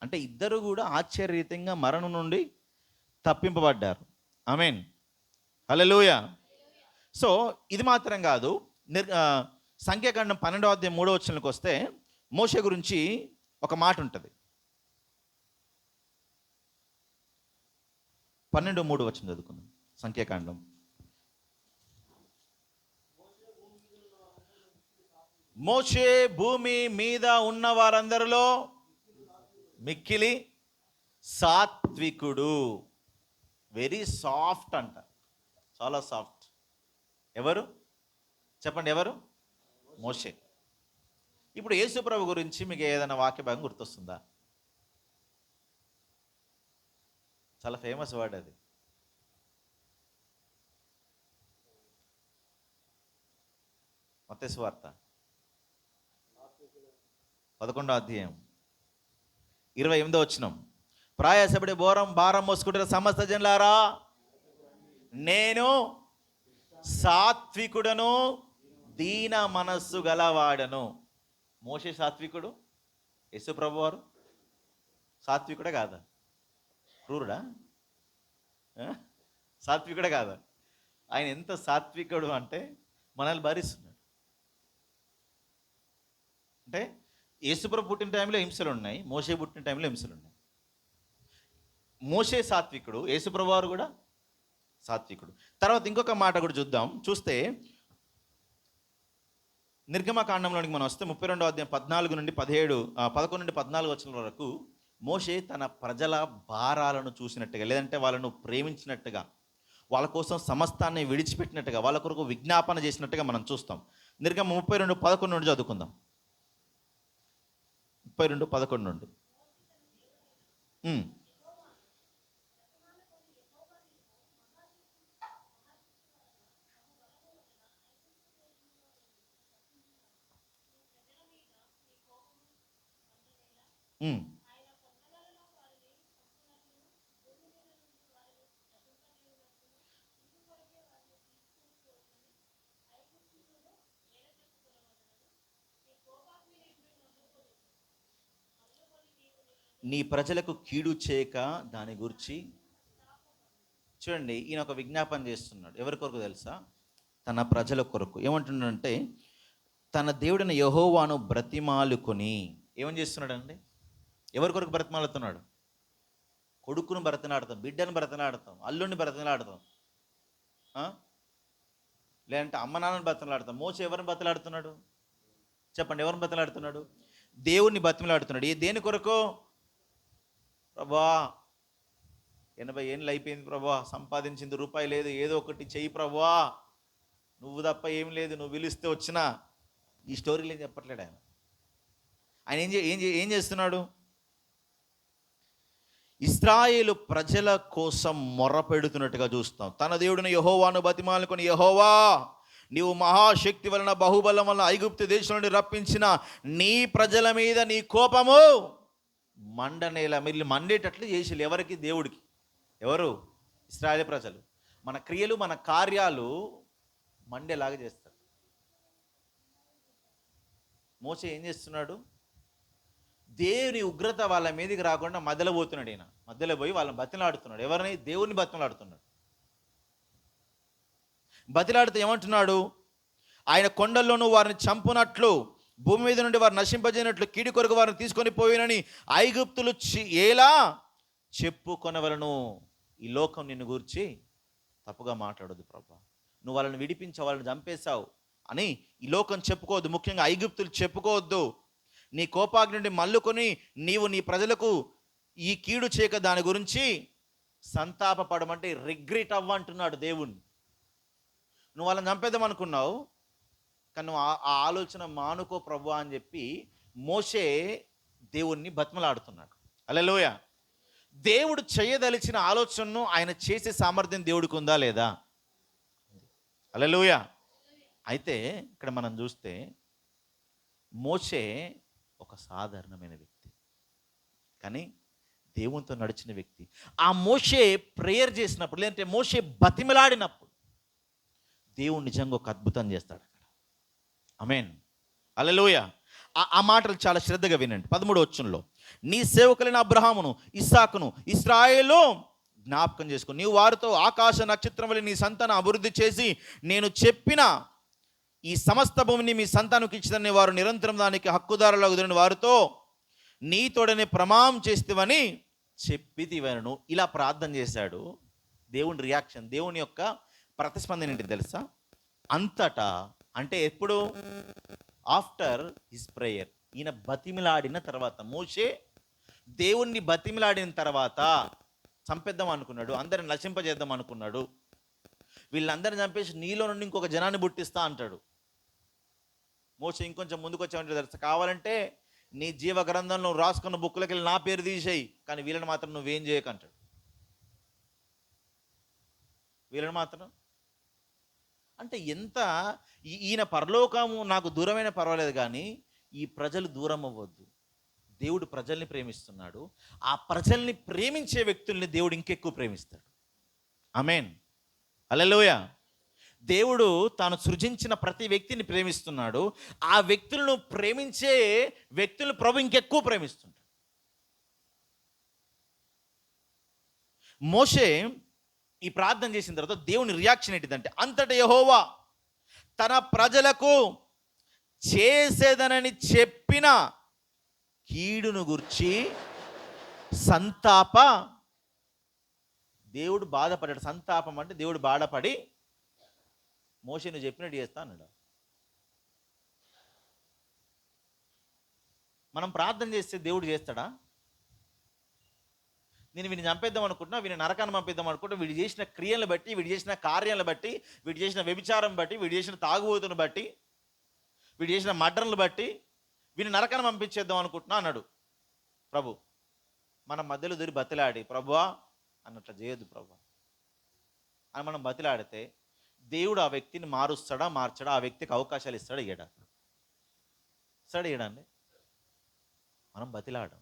అంటే ఇద్దరు కూడా ఆశ్చర్యరీతంగా మరణం నుండి తప్పింపబడ్డారు. ఆమేన్. హల్లెలూయా. సో ఇది మాత్రం కాదు, సంఖ్యాకాండం 12వ అధ్యాయం 3వ వచనంలోకి వస్తే మోషే గురించి ఒక మాట ఉంటుంది. 12:3 వచనం చదువుకుందాం. సంఖ్యాకాండం. మోషే భూమి మీద ఉన్న వారందరిలో మిక్కిలి సాత్వికుడు. వెరీ సాఫ్ట్ అంట, చాలా సాఫ్ట్. ఎవరు చెప్పండి? ఎవరు? మోషే. ఇప్పుడు యేసు ప్రభు గురించి మీకు ఏదైనా వాక్య భాగం గుర్తొస్తుందా? చాలా ఫేమస్ వర్డ్ అది. మత్తయి సువార్త 11వ అధ్యాయం 28వ వచనం. ప్రయాసపడి భారం మోసుకుంటున్న సమస్త జనులారా, నేను సాత్వికుడను, దీన మనస్సు గలవాడను. మోషే సాత్వికుడు, యేసు ప్రభు వారు సాత్వికుడే కాదా? క్రూరుడా? సాత్వికుడే కాదా? ఆయన ఎంత సాత్వికుడు అంటే మనల్ని భరిస్తున్నాడు. అంటే యేసుప్రభు పుట్టిన టైంలో హింసలు ఉన్నాయి, మోషే పుట్టిన టైంలో హింసలు ఉన్నాయి. మోషే సాత్వికుడు, యేసుప్రభు వారు కూడా సాత్వికుడు. తర్వాత ఇంకొక మాట కూడా చూస్తే నిర్గమకాండంలోనికి మనం వస్తే 32వ అధ్యాయం 11 నుండి 14 వచనాల వరకు మోషే తన ప్రజల భారాలను చూసినట్టుగా, లేదంటే వాళ్ళను ప్రేమించినట్టుగా, వాళ్ళ కోసం సమస్తాన్ని విడిచిపెట్టినట్టుగా, వాళ్ళ కొరకు విజ్ఞాపన చేసినట్టుగా మనం చూస్తాం. నిర్గమ 32:11 నుండి చదువుకుందాం. 32:11 నుండి. నీ ప్రజలకు కీడు చేయక దాని గురించి. చూడండి, ఈయన ఒక విజ్ఞాపన చేస్తున్నాడు. ఎవరి కొరకు తెలుసా? తన ప్రజల కొరకు. ఏమంటున్నాడంటే, తన దేవుడిని యెహోవాను బ్రతిమాలుకొని ఏమని చేస్తున్నాడండి? ఎవరి కొరకు బ్రతిమాలుతున్నాడు? కొడుకును బ్రతిలాడతాం, బిడ్డను బ్రతిలాడతాం, అల్లుడిని బ్రతిలాడతాం, లేదంటే అమ్మ నాన్నని బ్రతిలాడతాం. మోసే ఎవరిని బ్రతిలాడుతున్నాడు? చెప్పండి, ఎవరిని బ్రతిలాడుతున్నాడు? దేవుణ్ణి బ్రతిలాడుతున్నాడు. ఏ దేని కొరకు? ప్రభా 80 ఏళ్ళు అయిపోయింది ప్రభా, సంపాదించింది రూపాయి లేదు, ఏదో ఒకటి చెయ్యి ప్రభా, నువ్వు తప్ప ఏం లేదు, నువ్వు పిలిస్తే వచ్చినా. ఈ స్టోరీలు ఏం చెప్పట్లేడు ఆయన. ఆయన ఏం చేస్తున్నాడు? ఇశ్రాయేలు ప్రజల కోసం మొర్ర పెడుతున్నట్టుగా చూస్తాం. తన దేవుడిని యెహోవాను బతిమాలుకొని, యెహోవా నీవు మహాశక్తి వలన బహుబలం వలన ఐగుప్తు దేశం నుండి రప్పించిన నీ ప్రజల మీద నీ కోపము మండనేల. మీరు మండేటట్లు చేసి ఎవరికి? దేవుడికి. ఎవరు? ఇశ్రాయేలు ప్రజలు. మన క్రియలు మన కార్యాలు మండేలాగా చేస్తారు. మోసే ఏం చేస్తున్నాడు? దేవుని ఉగ్రత వాళ్ళ మీదకి రాకుండా మధ్యలో పోతున్నాడు. ఈయన మధ్యలో పోయి వాళ్ళని బతిలాడుతున్నాడు. ఎవరిని? దేవుని బతిలాడుతున్నాడు. బతిలాడితే ఏమంటున్నాడు? ఆయన కొండల్లోనూ వారిని చంపునట్లు, భూమి మీద నుండి వారిని నశింపజేయనట్లు, కీడి కొరకు వారిని తీసుకొని పోయినని ఐగుప్తులు ఎలా చెప్పుకొనవలను. ఈ లోకం నిన్ను గూర్చి తప్పుగా మాట్లాడదు ప్రభా, నువ్వు వాళ్ళని విడిపించావు, వాళ్ళని చంపేశావు అని ఈ లోకం చెప్పుకోవద్దు. ముఖ్యంగా ఐగుప్తులు చెప్పుకోవద్దు. నీ కోపాగ్ని నుండి మల్లుకొని నీవు నీ ప్రజలకు ఈ కీడు చేయక దాని గురించి సంతాపపడమంటే రిగ్రెట్ అవ్వంటున్నాడు దేవుణ్ణి. నువ్వు వాళ్ళని చంపేద్దాం అనుకున్నావు, కానీ నువ్వు ఆ ఆలోచన మానుకో ప్రభు అని చెప్పి మోషే దేవుణ్ణి బతిమలాడుతున్నాడు. హల్లెలూయా. దేవుడు చేయదలిచిన ఆలోచనను ఆయన చేసే సామర్థ్యం దేవుడికి ఉందా లేదా? హల్లెలూయా. అయితే ఇక్కడ మనం చూస్తే మోషే ఒక సాధారణమైన వ్యక్తి, కానీ దేవునితో నడిచిన వ్యక్తి. ఆ మోషే ప్రేయర్ చేసినప్పుడు, లేదంటే మోషే బతిమలాడినప్పుడు దేవుడు నిజంగా ఒక అద్భుతం చేస్తాడు అక్కడ. ఆమేన్. హల్లెలూయా. ఆ మాటలు చాలా శ్రద్ధగా వినండి. 13వ వచనంలో, నీ సేవకులైన అబ్రహామును, ఇస్సాకును, ఇశ్రాయేలు జ్ఞాపకం చేసుకో, నీవు వారితో ఆకాశ నక్షత్రం వలె నీ సంతానం అభివృద్ధి చేసి నేను చెప్పిన ఈ సమస్త భూమిని మీ సంతానంకి ఇచ్చిందని వారు నిరంతరం దానికి హక్కుదారులు వారితో నీతోడనే ప్రమాణం చేస్తేవని చెప్పితివను. ఇలా ప్రార్థన చేశాడు. దేవుని రియాక్షన్, దేవుని యొక్క ప్రతిస్పందన ఏంటి తెలుసా? అంతటా, అంటే ఎప్పుడు? After his prayer. ఈయన బతిమిలాడిన తర్వాత, మోషే దేవుణ్ణి బతిమిలాడిన తర్వాత చంపేద్దాం అనుకున్నాడు, అందరిని నశింపజేద్దాం అనుకున్నాడు. వీళ్ళందరిని చంపేసి నీలో నుండి ఇంకొక జనాన్ని పుట్టిస్తా అంటాడు. మోషే ఇంకొంచెం ముందుకు వచ్చామంటే తెలుసా, కావాలంటే నీ జీవ గ్రంథంలో రాసుకున్న బుక్కులకి వెళ్ళి నా పేరు తీసేయి, కానీ వీళ్ళని మాత్రం నువ్వేం చేయకంటాడు. వీళ్ళని మాత్రం అంటే ఎంత ఈయన పరలోకము నాకు దూరమైన పర్వాలేదు, కానీ ఈ ప్రజలు దూరం అవ్వద్దు. దేవుడు ప్రజల్ని ప్రేమిస్తున్నాడు. ఆ ప్రజల్ని ప్రేమించే వ్యక్తుల్ని దేవుడు ఇంకెక్కువ ప్రేమిస్తాడు. ఆమేన్. హల్లెలూయా. దేవుడు తాను సృజించిన ప్రతి వ్యక్తిని ప్రేమిస్తున్నాడు. ఆ వ్యక్తులను ప్రేమించే వ్యక్తులను ప్రభు ఇంకెక్కువ ప్రేమిస్తున్నాడు. మోషే ఈ ప్రార్థన చేసిన తర్వాత దేవుని రియాక్షన్ ఏంటిదంటే, అంతటా యెహోవా తన ప్రజలకు చేసేదనని చెప్పిన కీడును గుర్చి దేవుడు బాధపడ్డాడు. సంతాపం అంటే దేవుడు బాధపడి, మోషే నువ్వు చెప్పినట్టు చేస్తా అన్నాడు. మనం ప్రార్థన చేస్తే దేవుడు చేస్తాడా? నేను వీడిని చంపేద్దాం అనుకుంటున్నా, వీడిని నరకాన్ని పంపిద్దాం అనుకుంటున్నా, వీడు చేసిన క్రియలను బట్టి, వీడు చేసిన కార్యాలను బట్టి, వీడు చేసిన వ్యభిచారం బట్టి, వీడు చేసిన తాగుబోతును బట్టి, వీడు చేసిన మర్డర్లు బట్టి వీడిని నరకాన్ని పంపించేద్దాం అనుకుంటున్నా అన్నాడు ప్రభు. మనం మధ్యలో దూరి బతిలాడి, ప్రభువా అన్నట్లా చేయొద్దు ప్రభు అని మనం బతిలాడితే దేవుడు ఆ వ్యక్తిని మారుస్తాడా, మార్చడా, ఆ వ్యక్తికి అవకాశాలు ఇస్తాడా, ఇయ్యడా? ఇస్తాడా, ఇయ్యడండి? మనం బతిలాడం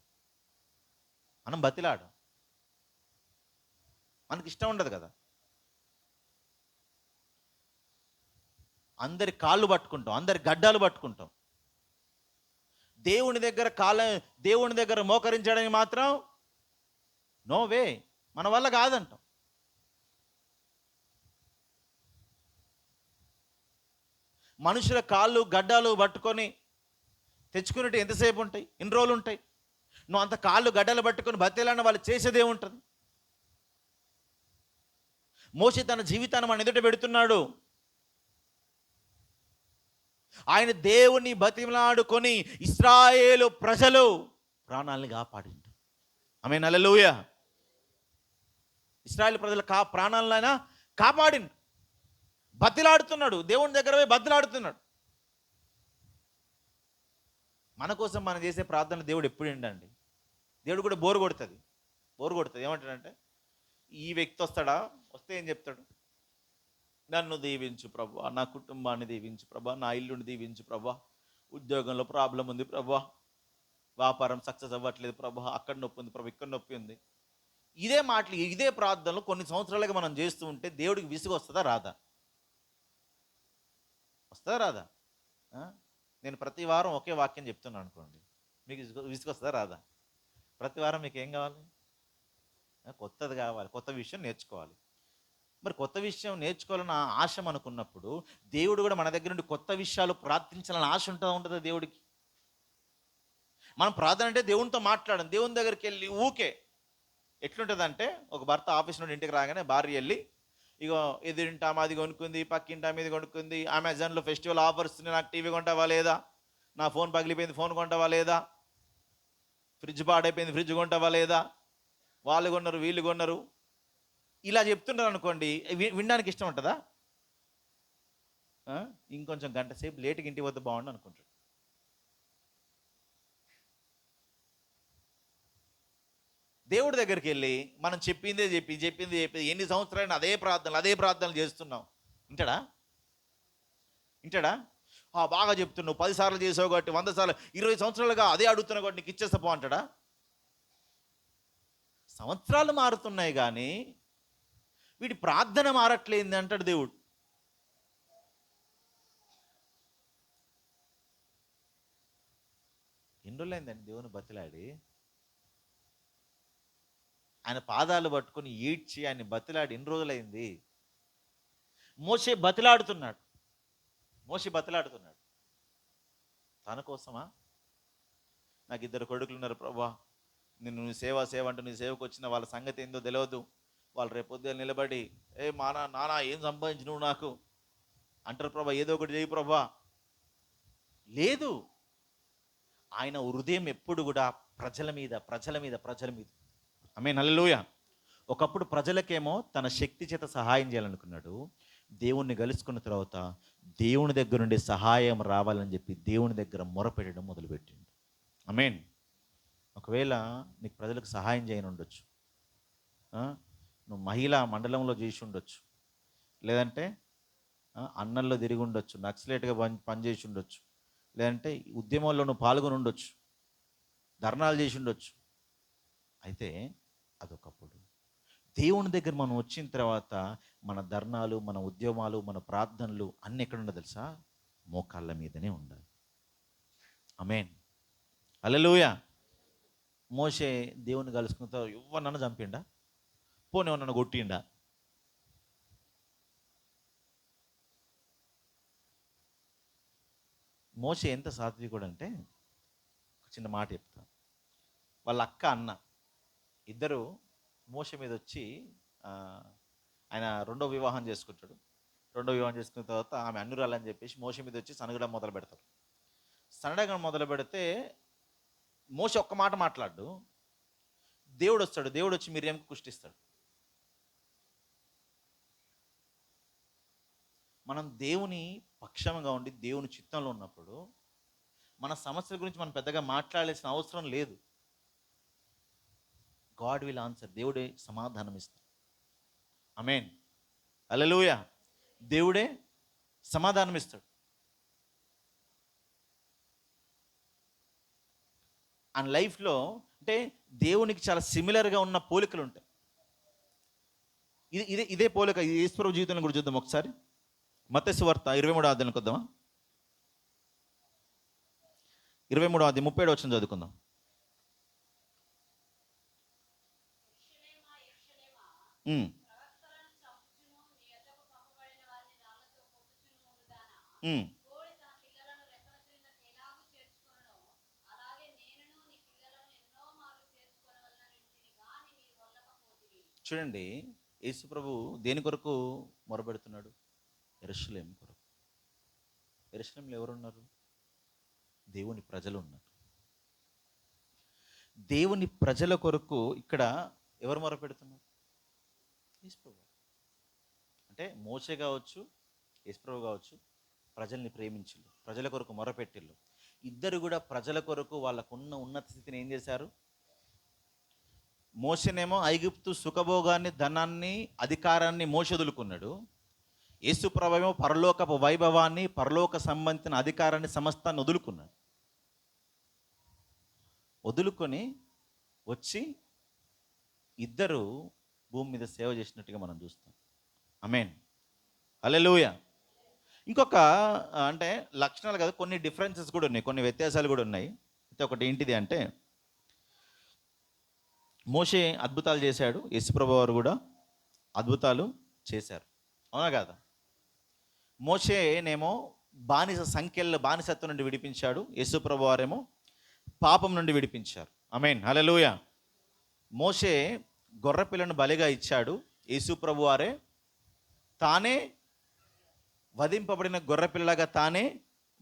మనకి ఇష్టం ఉండదు కదా. అందరి కాళ్ళు పట్టుకుంటాం, అందరి గడ్డాలు పట్టుకుంటాం. దేవుని దగ్గర దేవుని దగ్గర మోకరించడానికి మాత్రం నో వే, మన వల్ల కాదంటాం. మనుషుల కాళ్ళు గడ్డాలు పట్టుకొని తెచ్చుకునేటి ఎంతసేపు ఉంటాయి? ఎన్ని రోజులు ఉంటాయి? నువ్వు అంత కాళ్ళు గడ్డలు పట్టుకొని బతిలాన్న వాళ్ళు చేసేదే ఉంటుంది. మోషే తన జీవితాన్ని మన ఎదుట పెడుతున్నాడు. ఆయన దేవుని బతిమలాడుకొని ఇశ్రాయేలు ప్రజలు ప్రాణాలను కాపాడిండు. ఆమేన్, హల్లెలూయా. ఇశ్రాయేలు ప్రజల ప్రాణాలను ఆయన కాపాడిండు. బతిలాడుతున్నాడు, దేవుని దగ్గర పోయి బతిలాడుతున్నాడు. మన కోసం మనం చేసే ప్రార్థన దేవుడు ఎప్పుడు ఏంటండి? దేవుడు కూడా బోరు కొడుతుంది. ఏమంటాడంటే, ఈ వ్యక్తి వస్తాడా, వస్తే ఏం చెప్తాడు? నన్ను దీవించు ప్రభా, నా కుటుంబాన్ని దీవించు ప్రభా, నా ఇల్లుని దీవించు ప్రభా, ఉద్యోగంలో ప్రాబ్లం ఉంది ప్రభా, వ్యాపారం సక్సెస్ అవ్వట్లేదు ప్రభా, అక్కడ నొప్పి ఉంది ప్రభా, ఇక్కడ నొప్పి ఉంది. ఇదే మాటలు, ఇదే ప్రార్థనలు కొన్ని సంవత్సరాలుగా మనం చేస్తూ ఉంటే దేవుడికి విసుగు వస్తుందా రాదా? వస్తుందా రాదా? నేను ప్రతి వారం ఒకే వాక్యం చెప్తున్నాను అనుకోండి, మీకు విసుగు వస్తుందా రాదా? ప్రతి వారం మీకు ఏం కావాలి? కొత్తది కావాలి, కొత్త విషయం నేర్చుకోవాలి. మరి కొత్త విషయం నేర్చుకోవాలని ఆశ అనుకున్నప్పుడు దేవుడు కూడా మన దగ్గర నుండి కొత్త విషయాలు ప్రార్థించాలని ఆశ ఉంటుంది దేవుడికి. మనం ప్రార్థన అంటే దేవునితో మాట్లాడడం, దేవుని దగ్గరికి వెళ్ళి ఊకే. ఎట్లుంటుందంటే, ఒక భర్త ఆఫీస్ నుండి ఇంటికి రాగానే భార్య వెళ్ళి, ఇగో ఎదురింటాం అది కొనుక్కుంది, పక్కింటాం ఇది కొనుక్కుంది, అమెజాన్లో ఫెస్టివల్ ఆఫర్స్, నాకు టీవీ కొంటావా లేదా, నా ఫోన్ పగిలిపోయింది ఫోన్ కొంటావా లేదా, ఫ్రిడ్జ్ పాడైపోయింది ఫ్రిడ్జ్ కొంటావా లేదా, వాళ్ళు కొన్నారు వీళ్ళు కొన్నారు, ఇలా చెప్తున్నారు అనుకోండి, వినడానికి ఇష్టం ఉంటుందా? ఇంకొంచెం గంట సేపు లేట్గా ఇంటికి వద్ద బాగుండు అనుకుంటాడు. దేవుడి దగ్గరికి వెళ్ళి మనం చెప్పింది ఎన్ని సంవత్సరాలు అదే ప్రార్థనలు చేస్తున్నాం. వింటాడా? బాగా చెప్తున్నావు, 10 సార్లు చేసావు కాబట్టి 100 సార్లు, 20 సంవత్సరాలుగా అదే అడుగుతున్నావు కాబట్టి నీకు ఇచ్చేస్తా పో అంటాడా? సంవత్సరాలు మారుతున్నాయి కానీ వీడి ప్రార్థన మారట్లేదు అంటాడు దేవుడు. ఎన్ని రోజులైందండి దేవుని బతిలాడి, ఆయన పాదాలు పట్టుకొని ఈడ్చి ఆయన బతిలాడి ఎన్ని రోజులైంది? మోషే బతిలాడుతున్నాడు. తన కోసమా? నాకు 2 కొడుకులు ఉన్నారు ప్రభా, నువ్వు సేవ అంటూ నీ సేవకు వచ్చిన వాళ్ళ సంగతి ఏందో తెలియదు, వాళ్ళు రేపొద్దున నిలబడి నానా ఏం సంపాదించి నువ్వు నాకు అంటారు ప్రభా, ఏదో ఒకటి చేయి ప్రభా. లేదు, ఆయన హృదయం ఎప్పుడు కూడా ప్రజల మీద. ఆమేన్, హల్లెలూయా. ఒకప్పుడు ప్రజలకేమో తన శక్తి చేత సహాయం చేయాలనుకున్నాడు. దేవుణ్ణి కలుసుకున్న తర్వాత దేవుని దగ్గర నుండి సహాయం రావాలని చెప్పి దేవుని దగ్గర మొరపెట్టడం మొదలుపెట్టిండు. ఆమేన్. ఒకవేళ నీకు ప్రజలకు సహాయం చేయని ఉండొచ్చు, నువ్వు మహిళా మండలంలో చేసి ఉండొచ్చు, లేదంటే అన్నల్లో తిరిగి ఉండొచ్చు, నక్సలేట్గా పనిచేసి ఉండొచ్చు, లేదంటే ఉద్యమంలో నువ్వు పాల్గొని ఉండొచ్చు, ధర్నాలు చేసి ఉండొచ్చు. అయితే అదొకప్పుడు. దేవుని దగ్గర మనం వచ్చిన తర్వాత మన ధర్నాలు, మన ఉద్యమాలు, మన ప్రార్థనలు అన్నీ ఎక్కడ ఉండాలి తెలుసా? మోకాళ్ళ మీదనే ఉండాలి. ఆమేన్, హల్లెలూయా. మోషే దేవుని కలుసుకున్న తర్వాత ఎవరినన్నా చంపిండా? పోనీ ఎవరన్నా కొట్టిండా? మోషే ఎంత సాత్వికుడు అంటే, ఒక చిన్న మాట చెప్తా. వాళ్ళ అక్క అన్న ఇద్దరు మోషే మీద వచ్చి, ఆయన రెండో వివాహం చేసుకుంటాడు. రెండో వివాహం చేసుకున్న తర్వాత ఆమె అన్నురాలని చెప్పేసి మోషే మీద వచ్చి సనగడం మొదలు పెడతారు. సనగడం మొదలు పెడితే మోషే ఒక్క మాట మాట్లాడు, దేవుడు వస్తాడు. దేవుడు వచ్చి మిరియంకి కుష్టిస్తాడు. మనం దేవుని పక్షంగా ఉండి దేవుని చిత్తంలో ఉన్నప్పుడు మన సమస్యల గురించి మనం పెద్దగా మాట్లాడాల్సిన అవసరం లేదు. God will answer. దేవుడే సమాధానం ఇస్తాడు. ఆమేన్, హల్లెలూయా. దేవుడే సమాధానం ఇస్తాడు. అండ్ లైఫ్లో అంటే దేవునికి చాలా సిమిలర్గా ఉన్న పోలికలు ఉంటాయి. ఇదే పోలిక యేసుప్రభు జీవితంలో కూడా చూద్దాం ఒకసారి. మత్తయి సువార్త 23వ అధ్యాయానికి వద్దామా? 23:37 చదువుకుందాం. ఉమ్, ఉమ్. చూడండి, యేసు ప్రభు దేని కొరకు మొరపెడుతున్నాడు? యెరూషలేము కొరకు. యెరూషలేములో ఎవరున్నారు? దేవుని ప్రజలు ఉన్నారు. దేవుని ప్రజల కొరకు ఇక్కడ ఎవరు మొరపెడుతున్నారు? యేసు ప్రభు. అంటే మోషే కావచ్చు, యేసు ప్రభు కావచ్చు, ప్రజల్ని ప్రేమించిళ్ళు, ప్రజల కొరకు మొరపెట్టిళ్ళు. ఇద్దరు కూడా ప్రజల కొరకు వాళ్ళకున్న ఉన్నత స్థితిని ఏం చేశారు? మోషేనేమో ఐగుప్తు సుఖభోగాన్ని, ధనాన్ని, అధికారాన్ని మోషొదులుకున్నాడు. యేసు ప్రభువేమో పరలోకపు వైభవాన్ని, పరలోక సంబంధించిన అధికారాన్ని, సమస్తాన్ని వదులుకున్నాడు. వదులుకొని వచ్చి ఇద్దరు భూమి మీద సేవ చేసినట్టుగా మనం చూస్తాం. ఆమేన్, హల్లెలూయా. ఇంకొక అంటే లక్షణాలు కదా, కొన్ని డిఫరెన్సెస్ కూడా ఉన్నాయి, కొన్ని వ్యత్యాసాలు కూడా ఉన్నాయి. అయితే ఒకటి ఏంటిది అంటే, మోషే అద్భుతాలు చేశాడు, యేసుప్రభు వారు కూడా అద్భుతాలు చేశారు, అవునా కదా? మోషేనేమో బానిసత్వం నుండి విడిపించాడు, యేసుప్రభు వారేమో పాపం నుండి విడిపించారు. ఆమేన్, హల్లెలూయా. మోషే గొర్రెపిల్లను బలిగా ఇచ్చాడు, యేసుప్రభు వారే తానే వధింపబడిన గొర్రెపిల్లగా తానే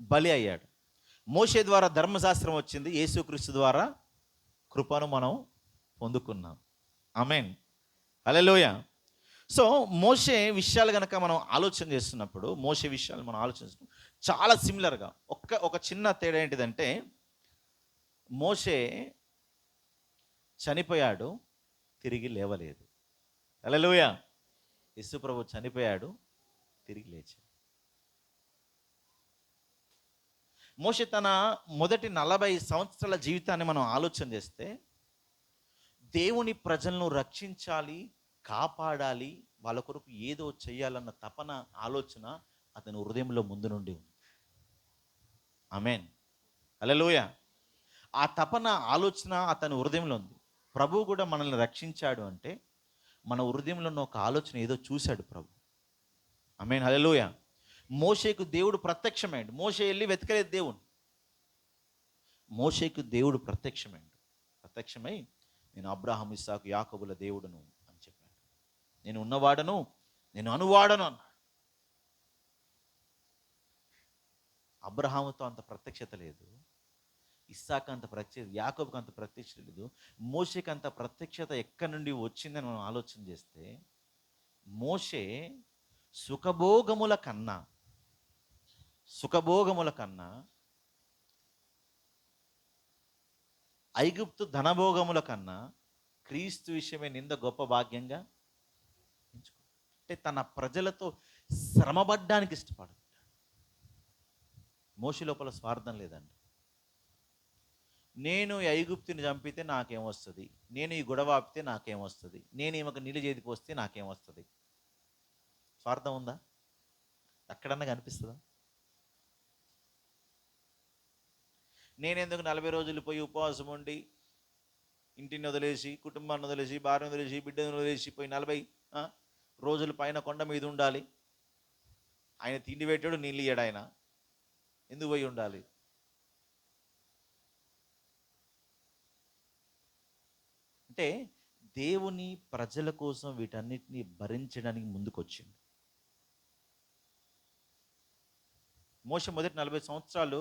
బలి అయ్యాడు. మోషే ద్వారా ధర్మశాస్త్రం వచ్చింది, యేసుక్రీస్తు ద్వారా కృపను మనం పొందుకున్నాం. ఆమేన్, హల్లెలూయా. సో మోషే విషయాలు కనుక మనం ఆలోచన చేస్తున్నప్పుడు, మోషే విషయాలు మనం ఆలోచిస్తున్నాం చాలా సిమిలర్గా. ఒక చిన్న తేడా ఏంటిదంటే, మోషే చనిపోయాడు, తిరిగి లేవలేదు. హల్లెలూయా. యేసు ప్రభు చనిపోయాడు, తిరిగి లేచాడు. మోషే తన మొదటి 40 సంవత్సరాల జీవితాన్ని మనం ఆలోచన చేస్తే, దేవుని ప్రజలను రక్షించాలి, కాపాడాలి, వాళ్ళ కొరకు ఏదో చేయాలన్న తపన, ఆలోచన అతని హృదయంలో ముందు నుండి ఉంది. ఆమేన్, హల్లెలూయా. ఆ తపన, ఆలోచన అతని హృదయంలో ఉంది. ప్రభువు కూడా మనల్ని రక్షించాడు అంటే మన హృదయంలో ఉన్న ఒక ఆలోచన ఏదో చూశాడు ప్రభు. ఆమేన్, హల్లెలూయా. మోషేకు దేవుడు ప్రత్యక్షమైండు. మోషే వెళ్ళి వెతకలేదు దేవుడు. మోషేకు దేవుడు ప్రత్యక్షమై నేను అబ్రాహాము, ఇస్సాకు, యాకోబుల దేవుడను అని చెప్పాడు. నేను ఉన్నవాడను, నేను అనువాడను అన్నాడు. అబ్రహాముతో అంత ప్రత్యక్షత లేదు, ఇస్సాకు అంత ప్రత్యక్షత, యాకోబుకు అంత ప్రత్యక్షత లేదు. మోషేకి అంత ప్రత్యక్షత ఎక్కడి నుండి వచ్చిందని మనం ఆలోచన చేస్తే, మోషే సుఖభోగముల కన్నా ఐగుప్తు ధనభోగముల కన్నా క్రీస్తు విషయమే నింద గొప్ప భాగ్యంగా ఎంచుకో. అంటే తన ప్రజలతో శ్రమపడ్డానికి ఇష్టపడతాడు. మోషే లోపల స్వార్థం లేదండి. నేను ఈ ఐగుప్తుని చంపితే నాకేమొస్తుంది, నేను ఈ గొడవ ఆపితే నాకేమొస్తుంది, నేను ఈమెకు నీళ్ళు చేతికి వస్తే నాకేమొస్తుంది? స్వార్థం ఉందా? ఎక్కడన్నా కనిపిస్తుందా? నేనెందుకు 40 రోజులు పోయి ఉపవాసం ఉండి, ఇంటిని వదిలేసి, కుటుంబాన్ని వదిలేసి, భార్యను వదిలేసి, బిడ్డను వదిలేసి పోయి 40 రోజుల పైన కొండ మీద ఉండాలి? ఆయన తిండి పెట్టాడు, నీళ్ళు ఇయ్యాడు, ఆయన ఎందుకు పోయి ఉండాలి? అంటే దేవుని ప్రజల కోసం వీటన్నిటిని భరించడానికి ముందుకొచ్చింది. మోషే మొదటి 40 సంవత్సరాలు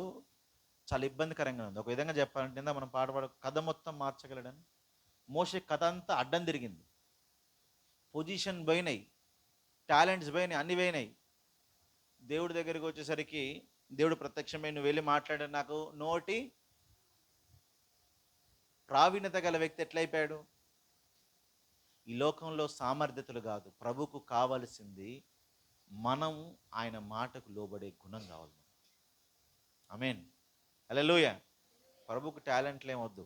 చాలా ఇబ్బందికరంగా ఉంది. ఒక విధంగా చెప్పాలంటే మనం పాడబడ కథ మొత్తం మార్చగలడని. మోషే కథ అంతా అడ్డం తిరిగింది. పొజిషన్ పోయినాయి, టాలెంట్స్ పోయినాయి, అన్ని పోయినాయి. దేవుడి దగ్గరికి వచ్చేసరికి దేవుడు ప్రత్యక్షమై నువ్వు వెళ్ళి మాట్లాడాడు, నాకు నోటి ప్రావీణ్యత గల వ్యక్తి ఎట్లయిపోయాడు? ఈ లోకంలో సామర్థ్యతలు కాదు, ప్రభుకు కావలసింది మనం ఆయన మాటకు లోబడే గుణం కావాలి. ఆమేన్, హల్లెలూయా. ప్రభుకు టాలెంట్లు ఏమొద్దు,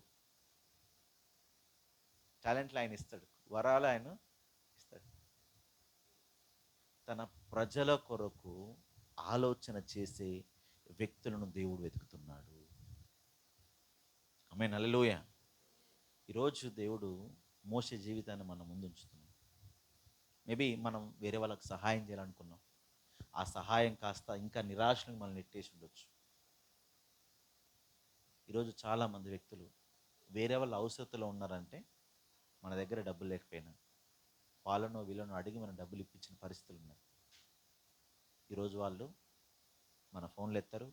టాలెంట్లు ఆయన ఇస్తాడు, వరాలు ఆయన ఇస్తాడు. తన ప్రజల కొరకు ఆలోచన చేసే వ్యక్తులను దేవుడు వెతుకుతున్నాడు. ఆమేన్, హల్లెలూయా. ఈరోజు దేవుడు మోషే జీవితాన్ని మన ముందు ఉంచుతున్నాం. మేబీ మనం వేరే వాళ్ళకి సహాయం చేయాలనుకున్నాం, ఆ సహాయం కాస్త ఇంకా నిరాశలకు మనల్ని నెట్టేసి ఉండొచ్చు. ఈరోజు చాలామంది వ్యక్తులు వేరే వాళ్ళ అవసరతలో ఉన్నారంటే మన దగ్గర డబ్బులు లేకపోయినా వాళ్ళనో వీళ్ళనో అడిగి మనం డబ్బులు ఇప్పించిన పరిస్థితులు ఉన్నాయి. ఈరోజు వాళ్ళు మన ఫోన్లు ఎత్తరు,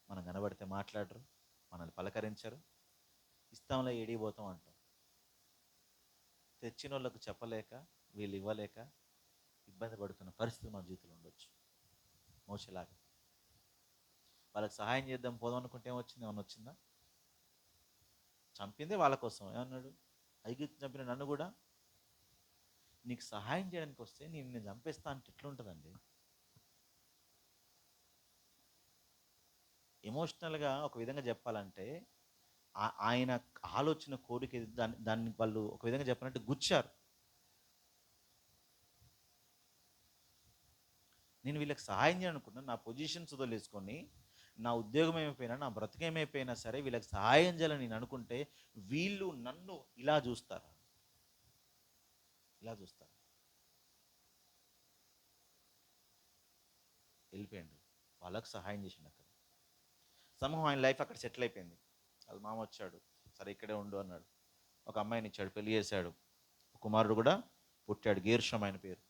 మనం కనబడితే మాట్లాడరు, మనల్ని పలకరించరు, ఇస్తాంలో ఏడిపోతాం అంటాం. తెచ్చిన వాళ్ళకు చెప్పలేక వీళ్ళు ఇవ్వలేక ఇబ్బంది పడుతున్న పరిస్థితులు మన జీవితంలో ఉండొచ్చు. మోసేలాగా వాళ్ళకి సహాయం చేద్దాం పోదాం అనుకుంటే ఏమొచ్చింది? ఏమన్నా వచ్చిందా? చంపిందే వాళ్ళ కోసం. ఏమన్నాడు? ఐగుప్తు చంపిన నన్ను కూడా నీకు సహాయం చేయడానికి వస్తే నేను చంపేస్తా అంటే ఎట్లుంటుందండి? ఎమోషనల్గా ఒక విధంగా చెప్పాలంటే ఆయన ఆలోచన కోరిక దాన్ని వాళ్ళు ఒక విధంగా చెప్పాలంటే గుచ్చారు. నేను వీళ్ళకి సహాయం చేయాలనుకున్నా, నా పొజిషన్స్ వదిలేసుకొని నా ఉద్యోగం ఏమైపోయినా నా బ్రతికేమైపోయినా సరే వీళ్ళకి సహాయం చేయాలని నేను అనుకుంటే వీళ్ళు నన్ను ఇలా చూస్తారా? ఇలా చూస్తారు. వెళ్ళిపోయాడు, వాళ్ళకు సహాయం చేసిండు. అక్కడ సమూహం ఆయన లైఫ్ అక్కడ సెటిల్ అయిపోయింది. వాళ్ళ మామ వచ్చాడు, సరే ఇక్కడే ఉండు అన్నాడు. ఒక అమ్మాయిని ఇచ్చాడు, పెళ్లి చేశాడు. కుమారుడు కూడా పుట్టాడు, గేర్షం ఆయన పేరు.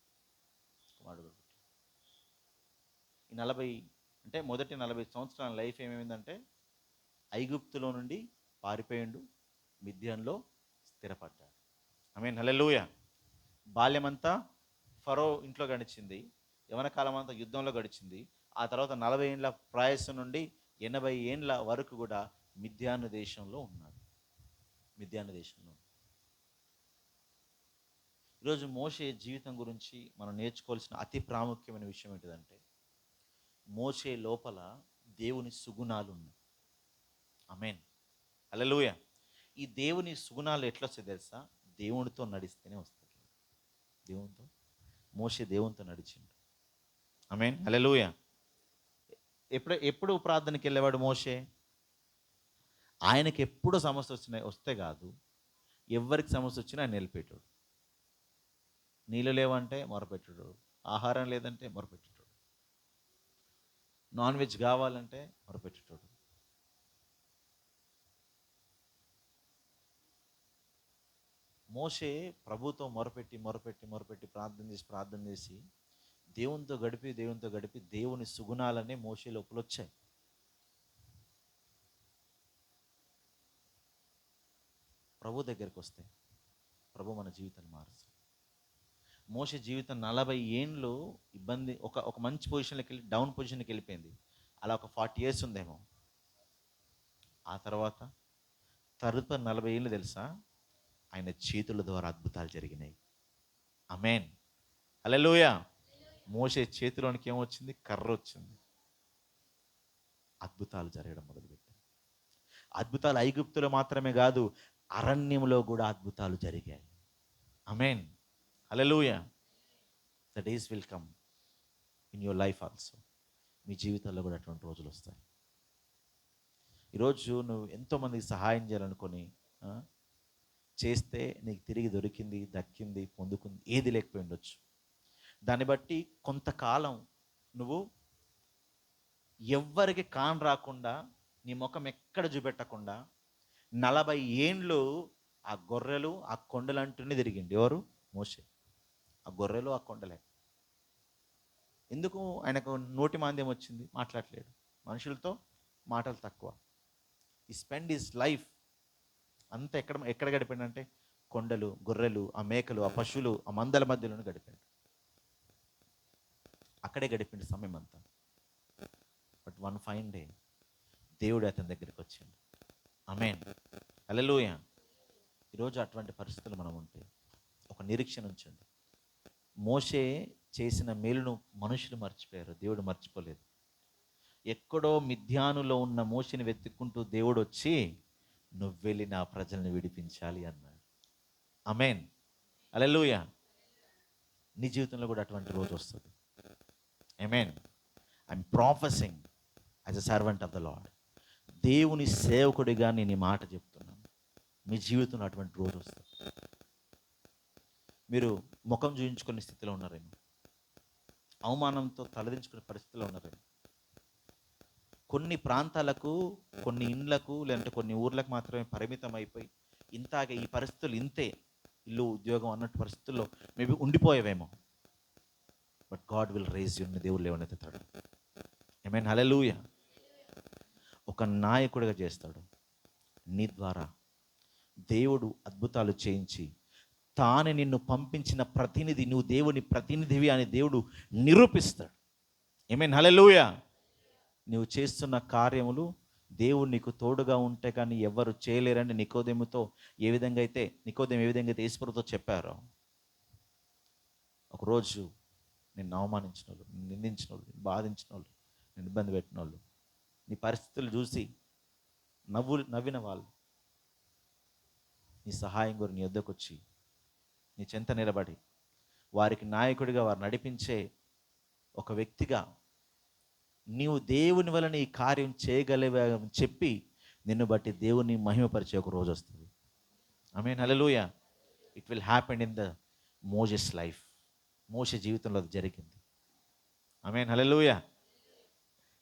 కుమారుడు కూడా పుట్టాడు. ఈ 40 అంటే మొదటి 40 సంవత్సరాల లైఫ్ ఏమేమిందంటే ఐగుప్తులో నుండి పారిపోయిండు, మిద్యాన్లో స్థిరపడ్డాడు. ఆమేన్, హల్లెలూయా. బాల్యమంతా ఫరో ఇంట్లో గడిచింది, యవన కాలం అంతా యుద్ధంలో గడిచింది. ఆ తర్వాత 40 ఏండ్ల ప్రాయస్సు నుండి 80 ఏండ్ల వరకు కూడా మిద్యాను దేశంలో ఉన్నాడు. మిద్యాను దేశంలో. ఈరోజు మోషే జీవితం గురించి మనం నేర్చుకోవాల్సిన అతి ప్రాముఖ్యమైన విషయం ఏంటిదంటే మోషే లోపల దేవుని సుగుణాలు ఉన్నాయి. ఆమేన్, హల్లెలూయా. ఈ దేవుని సుగుణాలు ఎట్లా వస్తాయి తెలుసా? దేవునితో నడిస్తేనే వస్తాయి. దేవునితో మోషే దేవునితో నడిచిండు. ఆమేన్, హల్లెలూయా. ఎప్పుడు ప్రార్థనకి వెళ్ళేవాడు మోషే? ఆయనకి ఎప్పుడు సమస్య వస్తే కాదు, ఎవరికి సమస్య వచ్చినా ఆయన నిలిపేటాడు. నీళ్ళు లేవంటే మొరపెట్టాడు, ఆహారం లేదంటే మొరపెట్టాడు, నాన్ వెజ్ కావాలంటే మొరపెట్టాడు. మోషే ప్రభుతో మొరపెట్టి ప్రార్థన చేసి దేవునితో గడిపి దేవుని సుగుణాలనే మోషే లోపల వచ్చాయి. ప్రభు దగ్గరికి వస్తే ప్రభు మన జీవితాన్ని మారుస్తాడు. మోషే జీవితం 40 ఏండ్లు ఇబ్బంది, ఒక మంచి పొజిషన్లోకి వెళ్ళి డౌన్ పొజిషన్కి వెళ్ళిపోయింది. అలా ఒక 40 years ఉందేమో. ఆ తర్వాత 40 ఏళ్ళు తెలుసా, ఆయన చేతుల ద్వారా అద్భుతాలు జరిగినాయి. ఆమేన్, హల్లెలూయా. మోషే చేతిలోనికి ఏమొచ్చింది? కర్ర వచ్చింది. అద్భుతాలు జరగడం మొదలుపెట్టాయి. అద్భుతాలు ఐగుప్తులో మాత్రమే కాదు, అరణ్యంలో కూడా అద్భుతాలు జరిగాయి. Amen, hallelujah. The days will come in your life also. మీ జీవితాల్లో కూడా అటువంటి రోజులు వస్తాయి. ఈరోజు నువ్వు ఎంతోమందికి సహాయం చేయాలనుకొని చేస్తే నీకు తిరిగి దొరికింది, దక్కింది, పొందుకుంది ఏది లేకపోయి ఉండొచ్చు. దాన్ని బట్టి కొంతకాలం నువ్వు ఎవ్వరికి కాన్ రాకుండా నీ ముఖం ఎక్కడ చూపెట్టకుండా 40 ఏండ్లు ఆ గొర్రెలు ఆ కొండలు అంటూనే తిరిగిండు. ఎవరు? మోషే. ఆ గొర్రెలు ఆ కొండలే. ఎందుకు? ఆయనకు నోటి మాంద్యం వచ్చింది, మాట్లాడలేడు, మనుషులతో మాటలు తక్కువ. ఈ స్పెండ్ హిస్ లైఫ్ అంతా ఎక్కడ గడిపాడంటే కొండలు, గొర్రెలు, ఆ మేకలు, ఆ పశువులు, ఆ మందల మధ్యలోనే గడిపాడు. అక్కడే గడిపిండు సమయం అంతా. బట్ వన్ ఫైన్ డే దేవుడు అతని దగ్గరికి వచ్చిండు. ఆమేన్, హల్లెలూయా. ఈరోజు అటువంటి పరిస్థితులు మనం ఉంటే ఒక నిరీక్షణ ఉంచండి. మోషే చేసిన మేలును మనుషులు మర్చిపోయారు, దేవుడు మర్చిపోలేదు. ఎక్కడో మిద్యానులో ఉన్న మోషేని వెతుక్కుంటూ దేవుడు వచ్చి నువ్వు వెళ్ళి నా ప్రజల్ని విడిపించాలి అన్నాడు. ఆమేన్, హల్లెలూయా. నీ జీవితంలో కూడా అటువంటి రోజు వస్తుంది. Amen. I'm prophesying as a servant of the lord. దేవుని సేవకుడిగా నేను ఈ మాట చెప్తున్నాను. మీ జీవితంలో అటువంటి రోజు వస్తుంది. మీరు ముఖం చూయించుకునే స్థితిలో ఉన్నారేమో, అవమానంతో తలదించుకునే పరిస్థితిలో ఉన్నారేమో. కొన్ని ప్రాంతాలకు, కొన్ని ఇండ్లకు, లేదంటే కొన్ని ఊర్లకు మాత్రమే పరిమితం అయిపోయి ఇంతాగే ఈ పరిస్థితులు ఇంతే, ఇల్లు ఉద్యోగం అన్నట్టు పరిస్థితుల్లో మేబీ ఉండిపోయేవేమో. But God will rise you. దేవుడు లేవనెత్తుతాడు. ఆమేన్, హల్లెలూయా. ఒక నాయకుడిగా చేస్తాడు. నీ ద్వారా దేవుడు అద్భుతాలు చేయించి తాను నిన్ను పంపించిన ప్రతినిధి, నువ్వు దేవుని ప్రతినిధివి అని దేవుడు నిరూపిస్తాడు. ఆమేన్, హల్లెలూయా. నువ్వు చేస్తున్న కార్యములు దేవుడు నీకు తోడుగా ఉంటే కానీ ఎవరు చేయలేరని నికోదేముతో ఏ విధంగా అయితే యేసుప్రభుతో చెప్పారో, ఒకరోజు నిన్ను అవమానించిన వాళ్ళు, నిందించిన వాళ్ళు, బాధించిన వాళ్ళు, నేను ఇబ్బంది పెట్టిన వాళ్ళు, నీ పరిస్థితులు చూసి నవ్విన వాళ్ళు నీ సహాయం కోరి నీ యొద్దకు వచ్చి నీ చెంత నిలబడి వారికి నాయకుడిగా వారు నడిపించే ఒక వ్యక్తిగా నీవు దేవుని వలన ఈ కార్యం చేయగలిగావని చెప్పి నిన్ను బట్టి దేవుని మహిమపరిచే ఒక రోజు వస్తుంది. Amen, hallelujah. It will happen in the Moses life. మోషే జీవితంలో అది జరిగింది. ఆమేన్, హల్లెలూయా.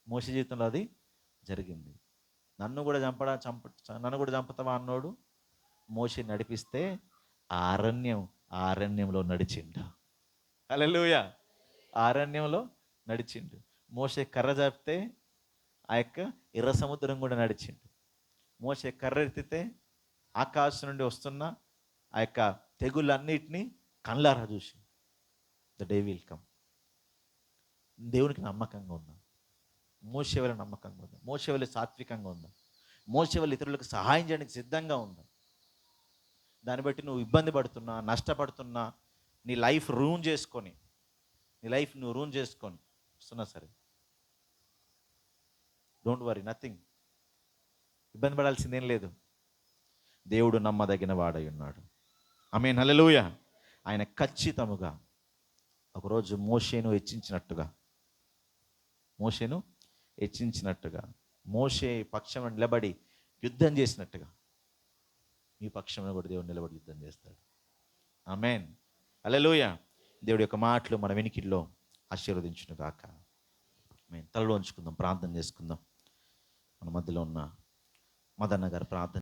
మోషే జీవితంలో అది జరిగింది. నన్ను కూడా చంపుతావా అన్నోడు మోషే నడిపిస్తే ఆ అరణ్యంలో నడిచిండు. హల్లెలూయా. ఆ అరణ్యంలో నడిచిండు. మోషే కర్ర చాపితే ఆ యొక్క ఎర్ర సముద్రం కూడా నడిచిండు. మోషే కర్ర ఎత్తితే ఆకాశం నుండి వస్తున్న ఆ యొక్క తెగుళ్ళన్నిటినీ కళ్ళారా చూసి ద డే విల్ కమ్. దేవునికి నమ్మకంగా ఉందా? మోషే వల్ల నమ్మకంగా ఉందా? మోషే వల్ల సాత్వికంగా ఉందా? మోషే వల్ల ఇతరులకు సహాయం చేయడానికి సిద్ధంగా ఉందా? దాన్ని బట్టి నువ్వు ఇబ్బంది పడుతున్నా, నష్టపడుతున్నా, నీ లైఫ్ రూన్ చేసుకొని వస్తున్నా సరే, డోంట్ వరీ, నథింగ్. ఇబ్బంది పడాల్సిందేం లేదు. దేవుడు నమ్మదగిన వాడై ఉన్నాడు. ఆమేన్, హల్లెలూయా. ఆయన ఖచ్చితముగా ఒకరోజు మోషేను హెచ్చించినట్టుగా మోషే పక్షంలో నిలబడి యుద్ధం చేసినట్టుగా మీ పక్షంలో కూడా దేవుడు నిలబడి యుద్ధం చేస్తాడు. ఆమేన్, హల్లెలూయా. దేవుడి యొక్క మాటలు మన వెనికిల్లో ఆశీర్వదించును గాక. ఆమేన్. తలలో ఉంచుకుందాం, ప్రార్థన చేసుకుందాం. మన మధ్యలో ఉన్న మదన్న గారు ప్రార్థన